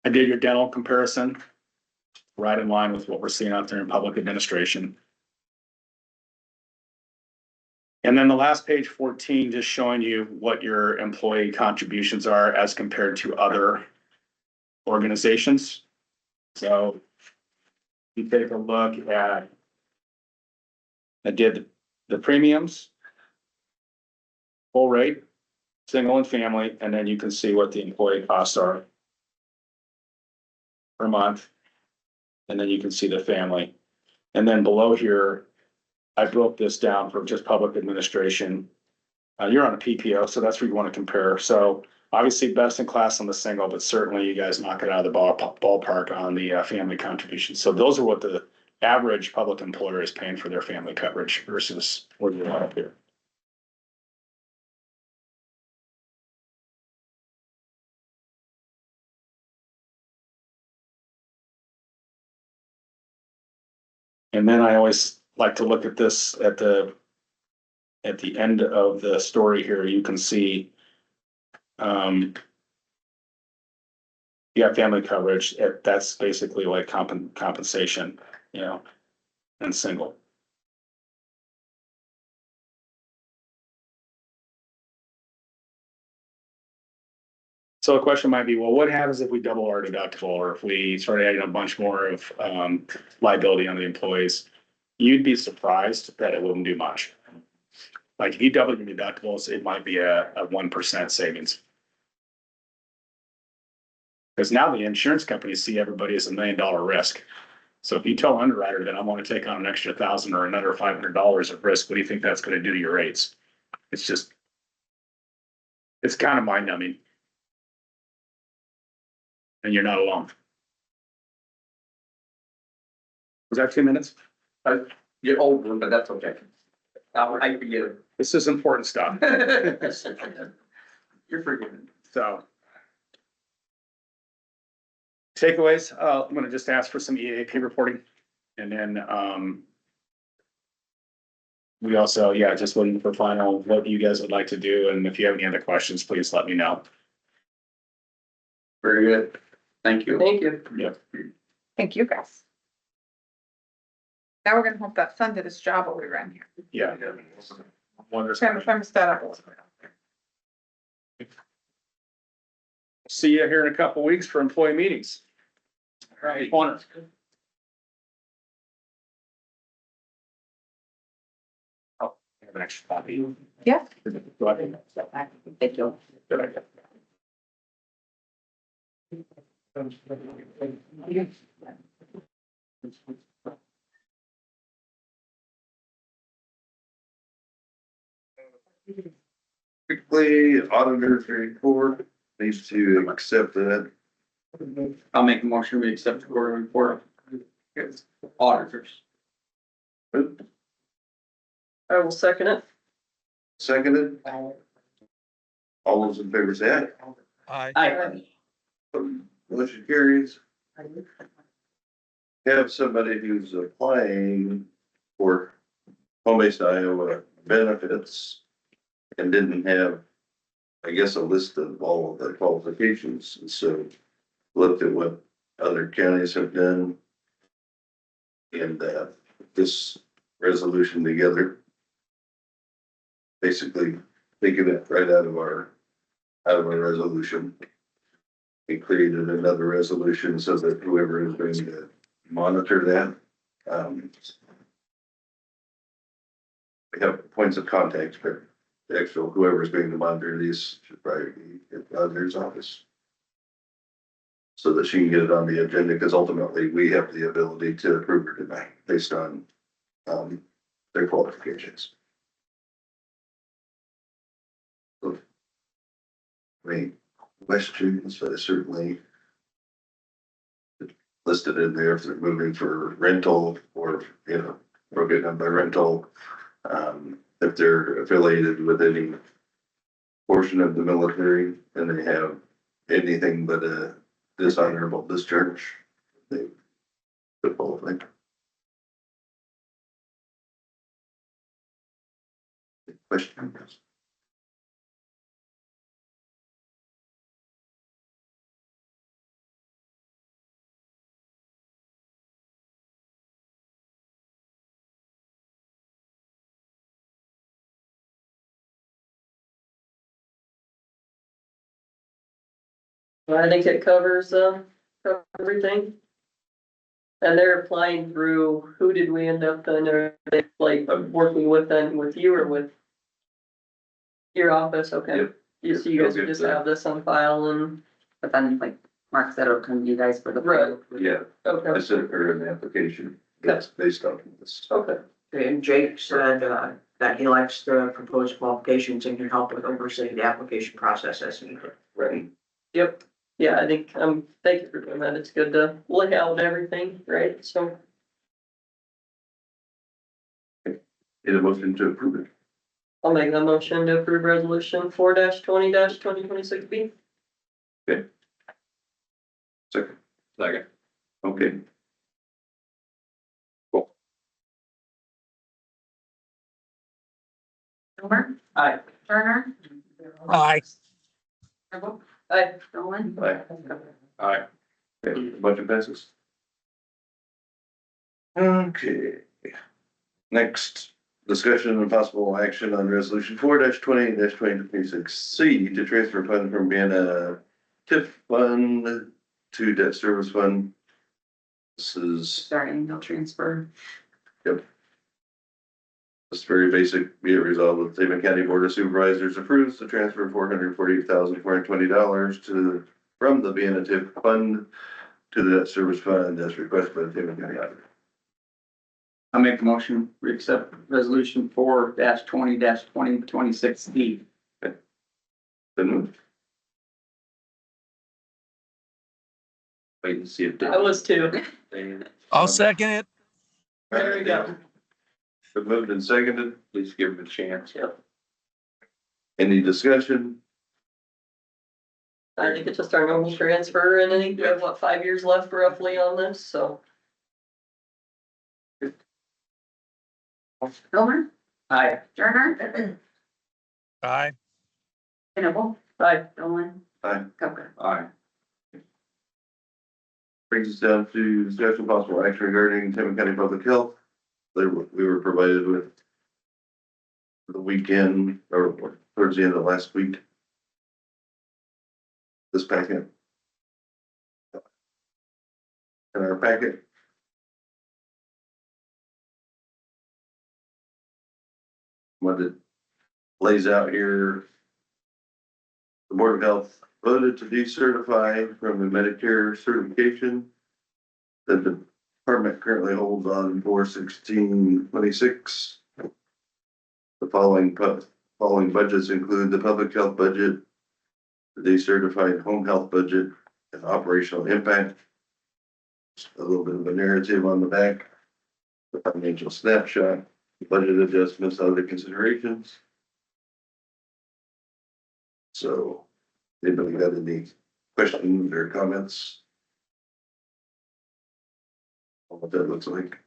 S12: I did your dental comparison, right in line with what we're seeing out there in public administration. And then the last page 14, just showing you what your employee contributions are as compared to other organizations. So you take a look at, I did the premiums, full rate, single and family, and then you can see what the employee costs are per month. And then you can see the family. And then below here, I broke this down for just public administration. You're on a PPO, so that's where you want to compare. So obviously best in class on the single, but certainly you guys knock it out of the ballpark on the family contribution. So those are what the average public employer is paying for their family coverage versus where you're up here. And then I always like to look at this at the end of the story here. You can see you have family coverage. That's basically like compensation, you know, and single. So the question might be, well, what happens if we double our deductible or if we start adding a bunch more of liability on the employees? You'd be surprised that it wouldn't do much. Like if you double your deductibles, it might be a 1% savings. Because now the insurance companies see everybody as $1 million risk. So if you tell an underwriter that I'm going to take on an extra $1,000 or another $500 of risk, what do you think that's going to do to your rates? It's kind of mind numbing. And you're not alone. Was that 2 minutes?
S4: You're over, but that's okay. I forget it.
S12: This is important stuff.
S4: You're forgiven.
S12: So. Takeaways, I'm gonna just ask for some EAP reporting. And then, we also, yeah, just waiting for final, what you guys would like to do. And if you have any other questions, please let me know.
S4: Very good. Thank you.
S2: Thank you.
S12: Yeah.
S11: Thank you, guys. Now we're gonna hope that son did his job while we ran here.
S12: Yeah.
S11: Trying to set up a little bit.
S12: See you here in a couple weeks for employee meetings. All right. Corner. Oh, I have an extra copy.
S11: Yeah.
S12: Go ahead.
S9: Thank you.
S12: Good idea.
S1: Quickly, auditor's report needs to accept that.
S4: I'll make a motion, we accept the quarterly report. Auditors.
S2: I will second it.
S1: Seconded. All those in favor say
S5: Aye.
S4: Aye.
S1: aye. Motion carries. Have somebody who's applying for home-based Iowa benefits and didn't have, I guess, a list of all of the qualifications, and so looked at what other counties have done. And this resolution together, basically taking it right out of our resolution. We created another resolution so that whoever is going to monitor that, we have points of contact, but the actual whoever's going to monitor these should probably be at the auditor's office. so that she can get it on the agenda, because ultimately we have the ability to approve or deny based on, their qualifications. Any questions, but certainly listed in there if they're moving for rental or, broken up by rental. If they're affiliated with any portion of the military and they have anything but a dishonorable discharge, they could qualify. Questions?
S2: I think it covers, everything. And they're applying through, who did we end up in, or they like working with them, with you or with your office? Okay.
S1: Yep.
S2: So you guys would just have this on file and,
S9: But then, like Mark said, it'll come to you guys for the.
S2: Right.
S1: Yeah, I
S2: okay,
S1: sent her an application that's based on this.
S2: okay.
S13: And Jake said, that he likes the proposed qualifications and can help with overseeing the application process as needed.
S1: Right.
S2: Yep. Yeah, I think, thank you for doing that. It's good to lay out everything, right? So,
S1: Need a motion to approve it.
S2: I'll make the motion to approve resolution 4-20-2026B.
S1: Second.
S8: Second.
S1: Okay.
S9: Homer,
S2: Aye.
S9: Turner,
S5: Aye.
S9: Campbell,
S2: Aye.
S9: Nolan.
S1: Aye.
S8: Aye.
S1: Okay, budget passes. Okay. Next, discussion and possible action on resolution 4-20-2026C to transfer fund from being a TIF fund to debt service fund. This is
S9: Our annual transfer.
S1: just very basic, be it resolved that the Tama County Board of Supervisors approves the transfer of $448,420 from the being a TIF fund to the debt service fund as requested by the Tama County Auditor.
S4: I'll make the motion, we accept resolution 4-20-2026D.
S1: Then moved.
S8: Wait and see if.
S2: I was too.
S5: I'll second it.
S2: There we go.
S1: Been moved and seconded.
S8: Please give him a chance.
S2: Yep.
S1: Any discussion?
S2: I think it's just our normal transfer and I think we have, 5 years left roughly on this, so.
S9: Homer,
S4: Aye.
S9: Turner,
S5: Aye.
S9: Campbell,
S2: Aye.
S9: Nolan.
S1: Aye.
S9: Coker.
S8: Aye.
S1: Brings us down to discussion possible action regarding Tama County Public Health. We were provided with the weekend or towards the end of last week. This packet. In our packet. What it lays out here. The Board of Health voted to decertify from the Medicare certification that the department currently holds on 4/16/26. The following budgets include the public health budget, the decertified home health budget, and operational impact. Just a little bit of a narrative on the back, the financial snapshot, budget adjustments, other considerations. So, anybody got any questions or comments? On what that looks like?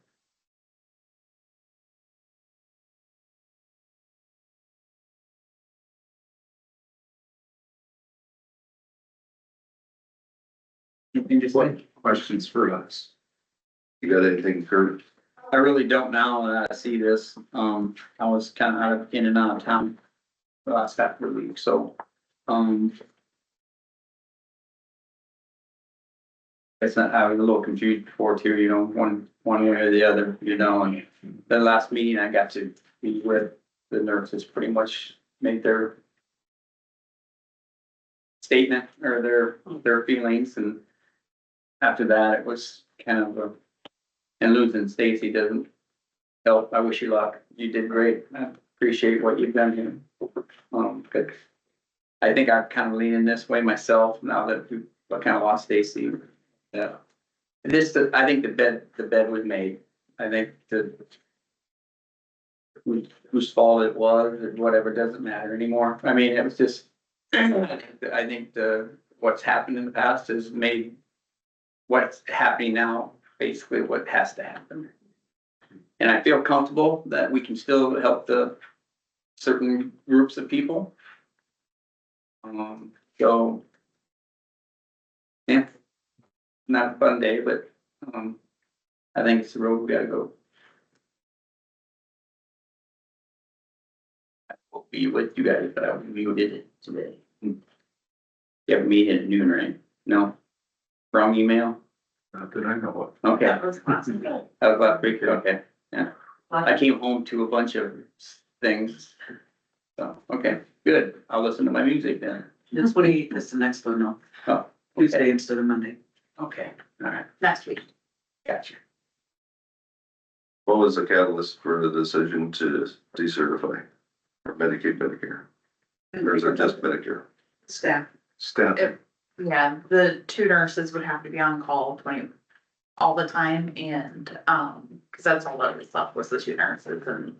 S4: Anything to say?
S10: Questions for us?
S1: You got anything, Kurt?
S4: I really don't now that I see this. I was kind of in and out of town the last half of the week, so, it's not, I was a little confused before too, one way or the other, and the last meeting I got to be with the nurses pretty much made their statement or their feelings, and after that, it was kind of a, and losing Stacy doesn't help. I wish you luck. You did great. I appreciate what you've done here. But I think I'm kind of leaning this way myself now that we kind of lost Stacy. Yeah. I think the bed was made. I think whose fault it was or whatever, doesn't matter anymore. I mean, it was just, I think what's happened in the past has made what's happening now basically what has to happen. And I feel comfortable that we can still help the certain groups of people. So, yeah, not a fun day, but, I think it's the road we gotta go. I will be with you guys, but I muted it today. You have a meeting at noon, right? No? Wrong email?
S10: Not that I know
S4: Okay.
S9: That was awesome.
S4: That was about 3, okay, yeah. I came home to a bunch of things. So, okay, good. I'll listen to my music then.
S13: That's the next one, no,
S4: Oh,
S13: Tuesday
S4: okay,
S13: instead of Monday.
S4: okay, all right,
S9: Next week.
S4: gotcha.
S1: What was the catalyst for the decision to decertify for Medicaid, Medicare? Or is it just Medicare?
S11: Staff.
S10: Staff.
S11: Yeah, the two nurses would have to be on call all the time and, cause that's all that was left was the two nurses and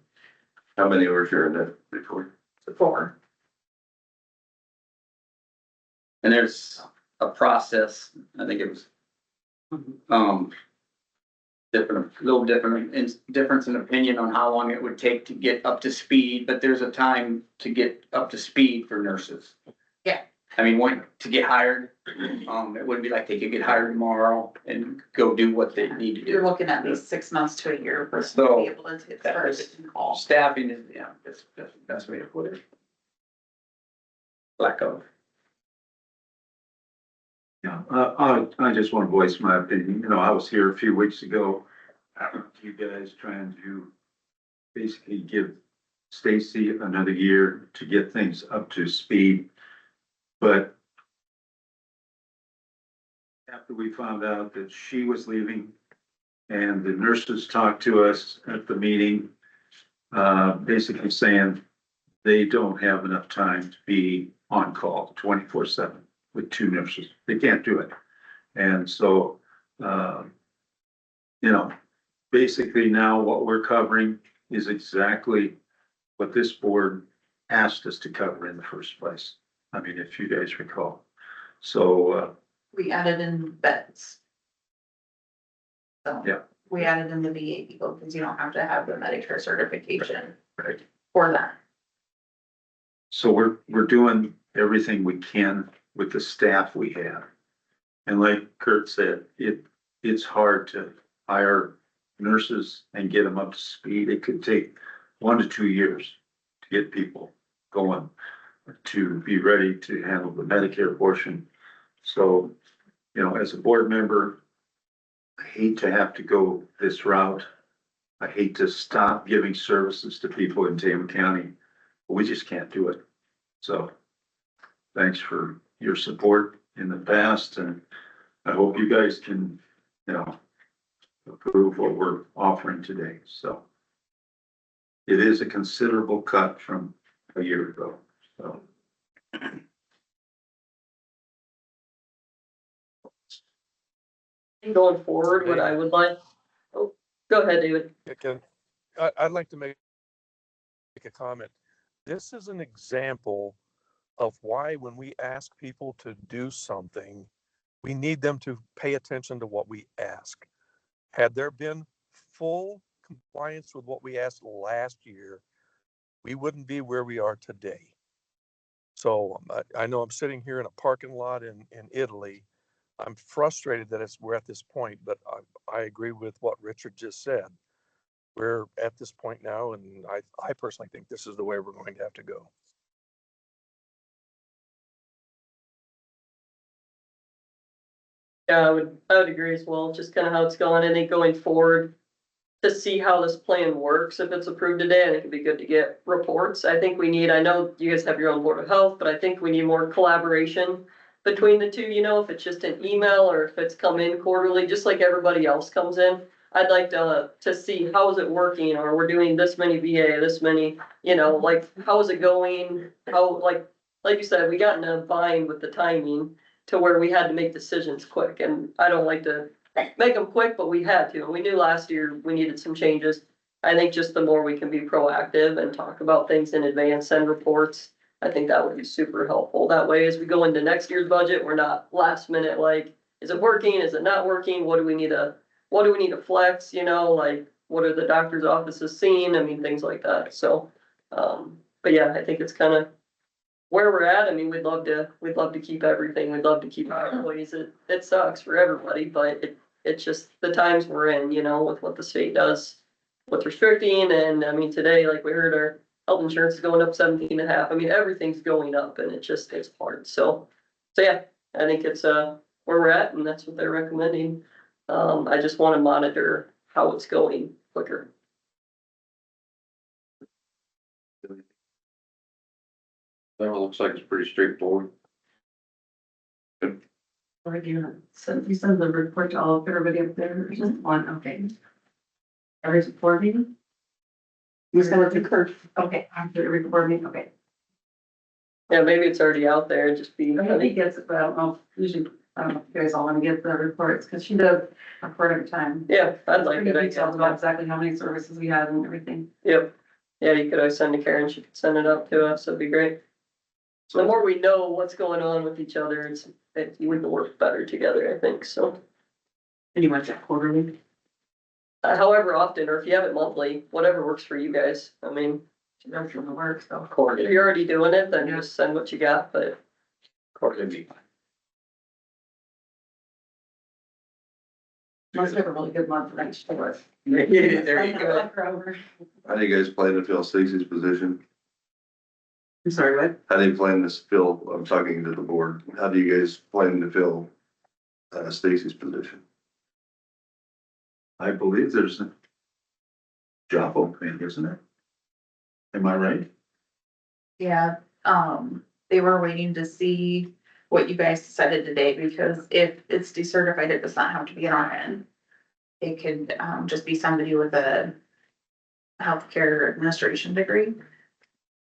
S1: How many were sharing that before?
S11: 4.
S4: And there's a process, I think it was, little difference in opinion on how long it would take to get up to speed, but there's a time to get up to speed for nurses.
S11: Yeah.
S4: I mean, to get hired, it wouldn't be like they could get hired tomorrow and go do what they need to
S11: You're
S4: do.
S11: looking at least 6 months to a year for
S4: So,
S11: to be able to hit
S4: that
S11: first and call.
S4: Staffing is, yeah, that's the best way to put it. Lack of.
S10: Yeah, I just want to voice my opinion. You know, I was here a few weeks ago. You guys trying to basically give Stacy another year to get things up to speed. But after we found out that she was leaving and the nurses talked to us at the meeting, basically saying they don't have enough time to be on call 24/7 with 2 nurses. They can't do it. And so, you know, basically now what we're covering is exactly what this board asked us to cover in the first place. I mean, if you guys recall. So,
S11: We added in beds. So.
S10: Yeah.
S11: We added in the VA people because you don't have to have the Medicare certification
S10: right.
S11: for that.
S10: So we're doing everything we can with the staff we have. And like Kurt said, it's hard to hire nurses and get them up to speed. It could take 1 to 2 years to get people going to be ready to handle the Medicare portion. So, you know, as a board member, I hate to have to go this route. I hate to stop giving services to people in Tama County, but we just can't do it. So thanks for your support in the past, and I hope you guys can, you know, approve what we're offering today. So it is a considerable cut from a year ago, so.
S2: Going forward, what I would like, oh, go ahead, David.
S5: I'd like to make a comment. This is an example of why when we ask people to do something, we need them to pay attention to what we ask. Had there been full compliance with what we asked last year, we wouldn't be where we are today. So I know I'm sitting here in a parking lot in Italy. I'm frustrated that we're at this point, but I agree with what Richard just said. We're at this point now, and I personally think this is the way we're going to have to go.
S2: Yeah, I would agree as well, just kind of how it's going. I think going forward, to see how this plan works, if it's approved today, I think it'd be good to get reports. I think we need, I know you guys have your own board of health, but I think we need more collaboration between the two, if it's just an email or if it's come in quarterly, just like everybody else comes in. I'd like to see how is it working, or we're doing this many VA, this many, like, how is it going? How, like you said, we got in a bind with the timing to where we had to make decisions quick, and I don't like to make them quick, but we had to, and we knew last year we needed some changes. I think just the more we can be proactive and talk about things in advance, send reports, I think that would be super helpful. That way, as we go into next year's budget, we're not last minute, like, is it working? Is it not working? What do we need to flex, like, what are the doctor's offices seeing? I mean, things like that. So, but yeah, I think it's kind of where we're at. I mean, we'd love to keep everything. We'd love to keep our employees. It sucks for everybody, but it's just the times we're in, with what the state does with restricting. And I mean, today, like we heard, our health insurance is going up 17.5. I mean, everything's going up, and it's hard. So yeah, I think it's where we're at, and that's what they're recommending. I just want to monitor how it's going quicker.
S8: Well, it looks like it's pretty straightforward.
S3: Or do you send the report to all of everybody up there, or just one, okay? Every board meeting? You send it to Kurt, okay, after every board meeting, okay.
S2: Yeah, maybe it's already out there. Just be.
S3: I think he gets it, but I don't know, usually, I don't know if you guys all want to get the reports, because she does a report every time.
S2: Yeah, I'd like
S3: Pretty
S2: it.
S3: detailed about exactly how many services we had and everything.
S2: Yep. Yeah, you could always send to Karen. She could send it up to us. That'd be great. The more we know what's going on with each other, we can work better together, I think, so.
S3: Pretty much at quarterly.
S2: However often, or if you have it monthly, whatever works for you guys. I mean,
S3: That's from the work, so.
S2: if you're already doing it, then just send what you got, but.
S8: Quarterly.
S3: Must have a really good month next year.
S4: There you go.
S1: How do you guys plan to fill Stacy's position?
S3: I'm sorry, what?
S1: How do you plan to fill, I'm talking to the board, how do you guys plan to fill Stacy's position?
S10: I believe there's a job opening, isn't it? Am I right?
S11: Yeah, they were waiting to see what you guys decided today, because if it's decertified, it does not have to be an RN. It could, just be somebody with a healthcare administration degree.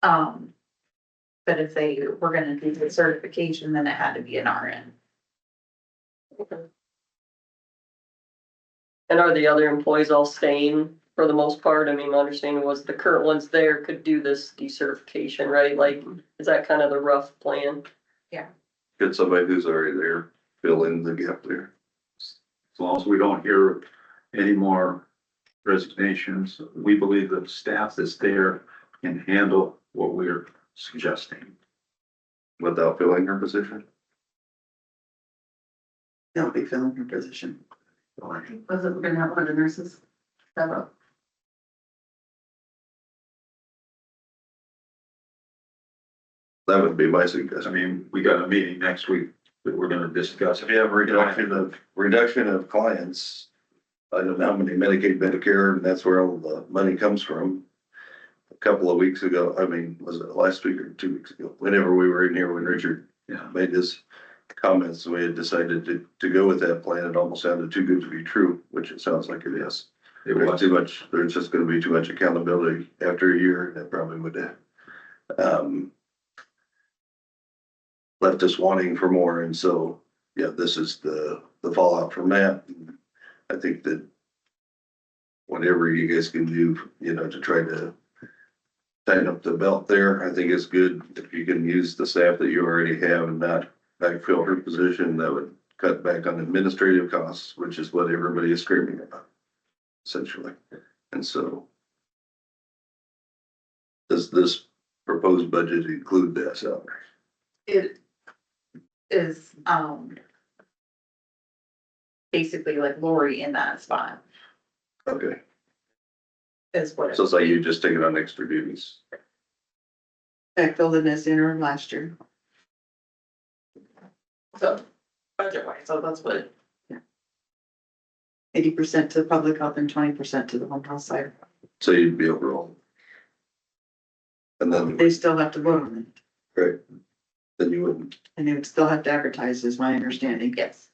S11: But if they were gonna do the certification, then it had to be an RN.
S2: And are the other employees all staying for the most part? I mean, my understanding was the current ones there could do this decertification, right? Like, is that kind of the rough plan?
S1: Get somebody who's already there, fill in the gap there.
S10: As long as we don't hear any more resignations, we believe that the staff that's there can handle what we're suggesting.
S1: Without filling her position?
S3: They'll be filling her position. Was it, we're gonna have one of the nurses step up?
S1: That would be my
S10: I
S1: suggestion.
S10: mean, we got a meeting next week that we're gonna discuss.
S1: If you have reduction of clients, I don't know how many Medicaid, Medicare, and that's where all the money comes from. A couple of weeks ago, I mean, was it last week or 2 weeks ago? Whenever we were in here, when Richard made his comments, we had decided to go with that plan. It almost sounded too good to be true, which it sounds like it is. There's too much, there's just gonna be too much accountability after a year, and it probably would left us wanting for more, and so, yeah, this is the fallout from that. I think that whatever you guys can do, to try to tighten up the belt there, I think it's good. If you can use the staff that you already have and not backfill her position, that would cut back on administrative costs, which is what everybody is screaming about, essentially. And so, does this proposed budget include that salary?
S11: It is, basically like Lori in that spot
S1: Okay,
S11: is what.
S1: so it's like you just taking on extra duties.
S3: I filled in this interim last year.
S11: So, budget wise, so that's what.
S3: 80% to public health and 20% to the home health side.
S1: So you'd be overall. And then,
S3: They still have to vote on it.
S1: right, then you wouldn't.
S13: And they would still have to advertise, is my understanding.
S9: Yes.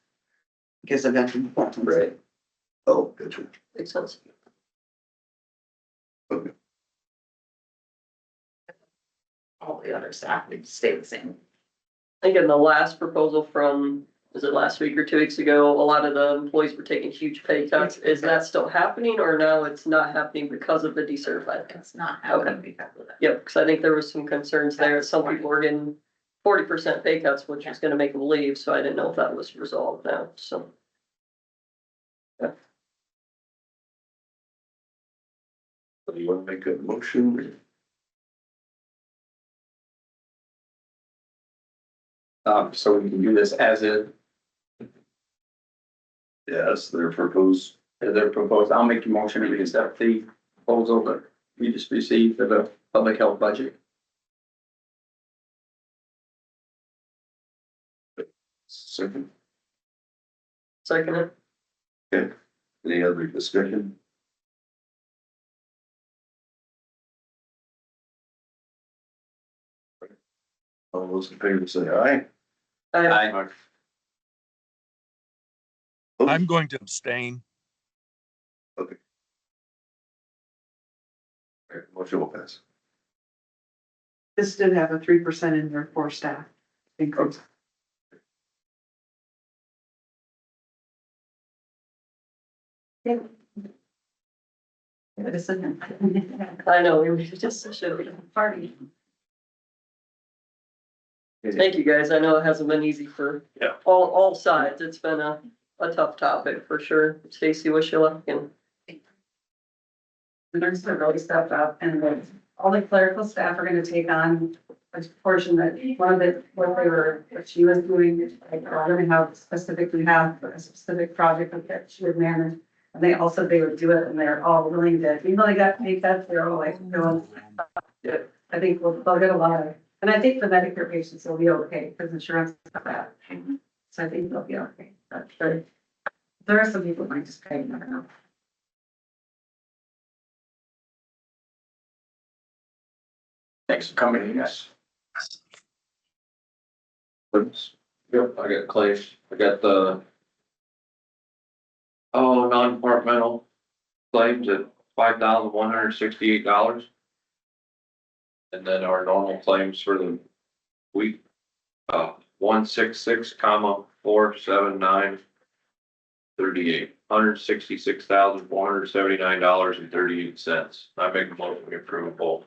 S13: Because of veteran.
S1: Right. Oh, gotcha.
S2: Makes sense.
S1: Okay.
S9: All the other staff would stay the same.
S2: I think in the last proposal from, was it last week or 2 weeks ago, a lot of the employees were taking huge pay cuts. Is that still happening or now it's not happening because of the decertified?
S9: It's not happening because of that.
S2: Yep, because I think there was some concerns there. Some people were getting 40% pay cuts, which is gonna make them leave, so I didn't know if that was resolved now, so.
S1: Do you want to make a motion?
S4: So we can do this as
S1: Yes, they're proposed.
S4: they're proposed. I'll make the motion to accept the proposal that we just received for the public health budget.
S1: Second.
S2: Second it.
S1: Okay. Any other discussion? All those in favor say aye.
S2: I,
S5: I'm going to abstain.
S1: Okay. All right, motion will pass.
S13: This did have a 3% in there for staff increase.
S2: I know, we just should be party. Thank you, guys. I know it hasn't been easy for all sides. It's been a tough topic for sure. Stacy, wish you luck and.
S14: The nurses have really stepped up and all the clerical staff are gonna take on a portion that what she was doing. Like, we're gonna have specifically have a specific project that she would manage. And they would do it and they're all willing to, even though they got paid cuts, they're all like, no. I think they'll get a lot of, and I think the Medicare patients will be okay because insurance is not bad. So I think they'll be okay. But there are some people who might just pay, you never know.
S4: Thanks for coming, guys.
S8: Yep, I got claims. I got the non-departmental claims at $5,168. And then our normal claims for the week, 166,479.38, $166,479.38. I make a motion to approve both.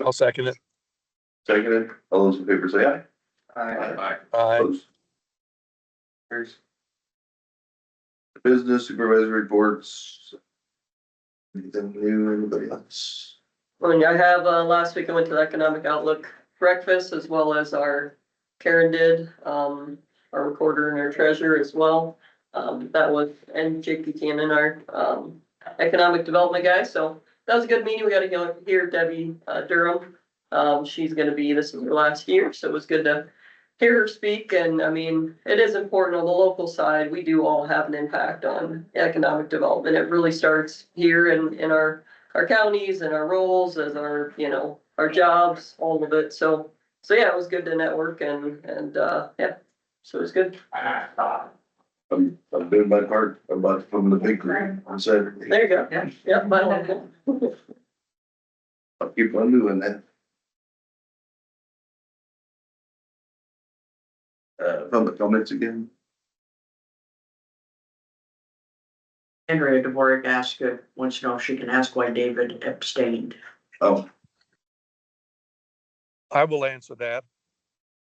S5: I'll second it.
S1: Seconded. All those in favor say aye.
S8: Aye.
S5: Aye.
S1: Opposed? Carries. Business supervisor reports. Anything new, anybody else?
S2: Well, I have, last week I went to the Economic Outlook breakfast as well as Karen did, our recorder and our treasurer as well. That was, and JP Cannon, our, economic development guy, so that was a good meeting. We got to hear Debbie, Durham. She's gonna be, this is her last year, so it was good to hear her speak. And I mean, it is important on the local side. We do all have an impact on economic development. It really starts here in our counties and our roles as our, our jobs, all of it. So yeah, it was good to network and yeah, so it was good.
S1: I'm doing my part about from the big group on Saturday.
S2: There you go. Yeah. Yep.
S1: I'll keep on doing that. Public comments again.
S13: Andrea Dvorak asked, wants to know if she can ask why David abstained.
S1: Oh,
S5: I will answer that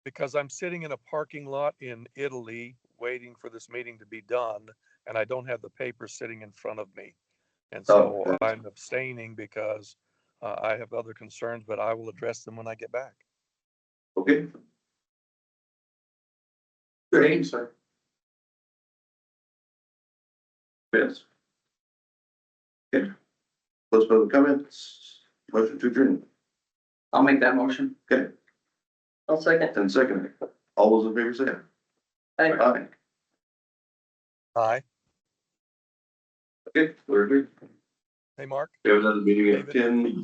S5: because I'm sitting in a parking lot in Italy waiting for this meeting to be done, and I don't have the paper sitting in front of me. And so I'm abstaining because I have other concerns, but I will address them when I get back.
S1: okay.
S4: Good answer.
S1: Yes. Okay. Close public comments. Motion to adjourn.
S4: I'll make that motion.
S1: Okay,
S2: I'll second.
S1: and second. All those in favor say aye.
S2: Aye.
S1: Aye.
S5: Aye.
S1: Okay, we're good.
S5: Hey, Mark.
S1: We have another meeting at
S5: David?
S1: 10.